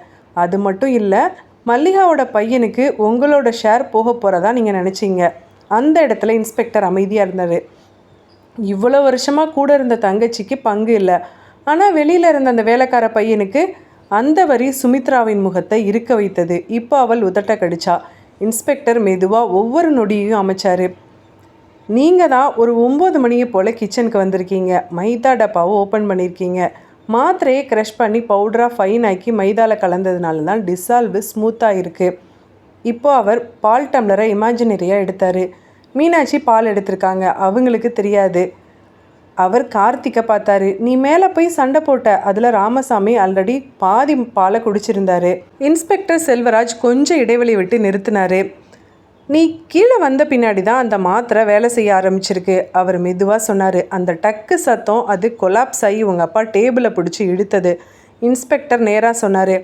அது மட்டும் இல்லை, மல்லிகாவோட பையனுக்கு உங்களோட ஷேர் போக போகிறதா நீங்கள் நினச்சிங்க. அந்த இடத்துல இன்ஸ்பெக்டர் அமைதியாக இருந்தார். இவ்வளோ வருஷமாக கூட இருந்த தங்கச்சிக்கு பங்கு இல்லை. ஆனால் வெளியில் இருந்த அந்த வேலைக்கார பையனுக்கு அந்த வரி சுமித்ராவின் முகத்தை இருக்க வைத்தது. இப்போ அவள் உதட்ட கடிச்சா. இன்ஸ்பெக்டர் மெதுவாக ஒவ்வொரு நொடியையும் அமைச்சார். நீங்கள் தான் ஒரு 9 மணியை போல் கிச்சனுக்கு வந்திருக்கீங்க. மைதா டப்பாவை ஓப்பன் பண்ணியிருக்கீங்க. மாத்திரையை க்ரஷ் பண்ணி பவுடராக ஃபைன் ஆக்கி மைதாவில் கலந்ததுனால தான் டிசால்வு ஸ்மூத்தாக இருக்குது. இப்போது அவர் பால் டம்ளரை இமேஜினரியாக எடுத்தார். மீனாட்சி பால் எடுத்திருக்காங்க, அவங்களுக்கு தெரியாது. அவர் கார்த்திகை பார்த்தாரு. நீ மேலே போய் சண்டை போட்ட. அதில் ராமசாமி ஆல்ரெடி பாதி பாலை குடிச்சிருந்தாரு. இன்ஸ்பெக்டர் செல்வராஜ் கொஞ்சம் இடைவெளி விட்டு நிறுத்தினார். நீ கீழே வந்த பின்னாடி தான் அந்த மாத்திரை வேலை செய்ய ஆரம்பிச்சிருக்கு. அவர் மெதுவாக சொன்னார். அந்த டக்கு சத்தம் அது கொலாப்ஸ் ஆகி உங்கள் அப்பா டேபிளை பிடிச்சி இழுத்தது. இன்ஸ்பெக்டர் நேராக சொன்னார்.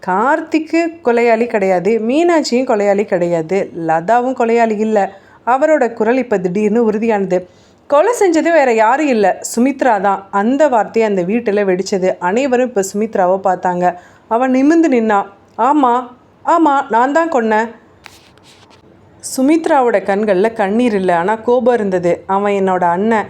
கார்த்திக்கு கொலையாளி கிடையாது, மீனாட்சியும் கொலையாளி கிடையாது, லதாவும் கொலையாளி இல்லை. அவரோட குரல் இப்போ திடீர்னு உறுதியானது. கொலை செஞ்சது வேறு யாரும் இல்லை, சுமித்ரா தான். அந்த வார்த்தையை அந்த வீட்டில் வெடித்தது. அனைவரும் இப்போ சுமித்ராவை பார்த்தாங்க. அவன் நிமிர்ந்து நின்னான். ஆமாம் ஆமாம், நான் தான் கொன்னேன். சுமித்ராவோட கண்களில் கண்ணீர் இல்லை, ஆனால் கோபம் இருந்தது. அவன் என்னோட அண்ணன்.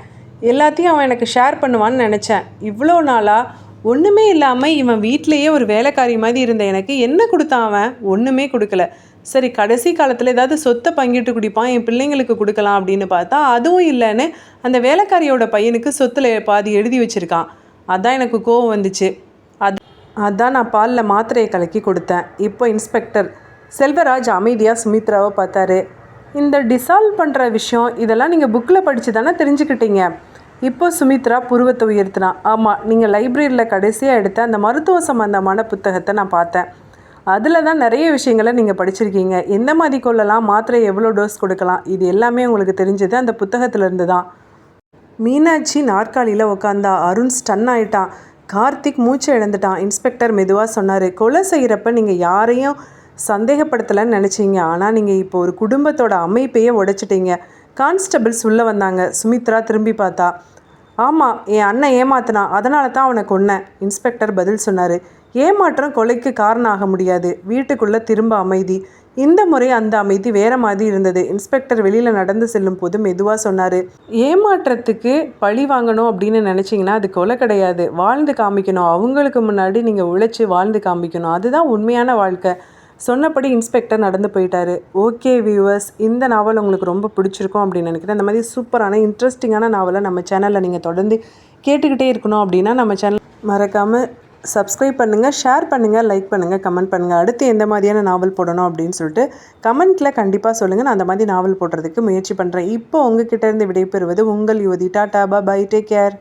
எல்லாத்தையும் அவன் எனக்கு ஷேர் பண்ணுவான்னு நினச்சேன். இவ்வளோ நாளாக ஒன்றுமே இல்லாமல் இவன் வீட்டிலையே ஒரு வேலைக்காரி மாதிரி இருந்த எனக்கு என்ன கொடுத்தான்? அவன் ஒன்றுமே கொடுக்கல. சரி, கடைசி காலத்தில் ஏதாவது சொத்தை பங்கிட்டு குடிப்பான், என் பிள்ளைங்களுக்கு கொடுக்கலாம் அப்படின்னு பார்த்தா அதுவும் இல்லைன்னு அந்த வேலைக்காரியோட பையனுக்கு சொத்தில் பாதி எழுதி வச்சுருக்கான். அதான் எனக்கு கோவம் வந்துச்சு. அதான் நான் பாலில் மாத்திரையை கலக்கி கொடுத்தேன். இப்போ இன்ஸ்பெக்டர் செல்வராஜ் அமைதியாக சுமித்ராவை பார்த்தாரு. இந்த டிசால்வ் பண்ணுற விஷயம் இதெல்லாம் நீங்கள் புக்கில் படித்து தானே தெரிஞ்சுக்கிட்டீங்க. இப்போ சுமித்ரா புருவத்தை உயர்த்தினான். ஆமாம், நீங்கள் லைப்ரரியில் கடைசியாக எடுத்த அந்த மருத்துவ சம்பந்தமான புத்தகத்தை நான் பார்த்தேன். அதில் தான் நிறைய விஷயங்களை நீங்கள் படிச்சிருக்கீங்க. எந்த மாதிரி கொள்ளலாம், மாத்திரை எவ்வளோ டோஸ் கொடுக்கலாம், இது எல்லாமே உங்களுக்கு தெரிஞ்சது அந்த புத்தகத்திலேருந்து தான். மீனாட்சி நாற்காலியில் உட்காந்தா. அருண் ஸ்டன் ஆகிட்டான். கார்த்திக் மூச்சை இழந்துட்டான். இன்ஸ்பெக்டர் மெதுவாக சொன்னார். கொலை செய்கிறப்ப நீங்கள் யாரையும் சந்தேகப்படுத்தலைன்னு நினச்சிங்க. ஆனால் நீங்கள் இப்போ ஒரு குடும்பத்தோட அமைப்பையே உடைச்சிட்டீங்க. கான்ஸ்டபிள்ஸ் உள்ளே வந்தாங்க. சுமித்ரா திரும்பி பார்த்தா. ஆமாம், என் அண்ணன் ஏமாத்தினான், அதனால தான் அவனை கொன்னேன். இன்ஸ்பெக்டர் பதில் சொன்னார். ஏமாற்றம் கொலைக்கு காரணம் ஆக முடியாது. வீட்டுக்குள்ளே திரும்ப அமைதி. இந்த முறை அந்த அமைதி வேறு மாதிரி இருந்தது. இன்ஸ்பெக்டர் வெளியில் நடந்து செல்லும் போது மெதுவாக சொன்னார். ஏமாற்றத்துக்கு பழி வாங்கணும் அப்படின்னு நினச்சிங்கன்னா அது கொலை கிடையாது. வாழ்ந்து காமிக்கணும். அவங்களுக்கு முன்னாடி நீங்கள் உழைச்சி வாழ்ந்து காமிக்கணும். அதுதான் உண்மையான வாழ்க்கை. சொன்னபடி இன்ஸ்பெக்டர் நடந்து போயிட்டாரு. ஓகே வியூவர்ஸ், இந்த நாவல் உங்களுக்கு ரொம்ப பிடிச்சிருக்கும் அப்படின்னு நினைக்கிறேன். இந்த மாதிரி சூப்பரான இன்ட்ரெஸ்டிங்கான நாவலை நம்ம சேனலில் நீங்கள் தொடர்ந்து கேட்டுக்கிட்டே இருக்கணும் அப்படின்னா நம்ம சேனல் மறக்காமல் சப்ஸ்கிரைப் பண்ணுங்கள், ஷேர் பண்ணுங்கள், லைக் பண்ணுங்கள், கமெண்ட் பண்ணுங்கள். அடுத்து எந்த மாதிரியான நாவல் போடணும் அப்படின்னு சொல்லிட்டு கமெண்ட்டில் கண்டிப்பாக சொல்லுங்கள். நான் அந்த மாதிரி நாவல் போடுறதுக்கு முயற்சி பண்ணுறேன். இப்போ உங்ககிட்ட இருந்து விடைபெறுவது உங்கள் Yuvathi. Tata, bye, take care.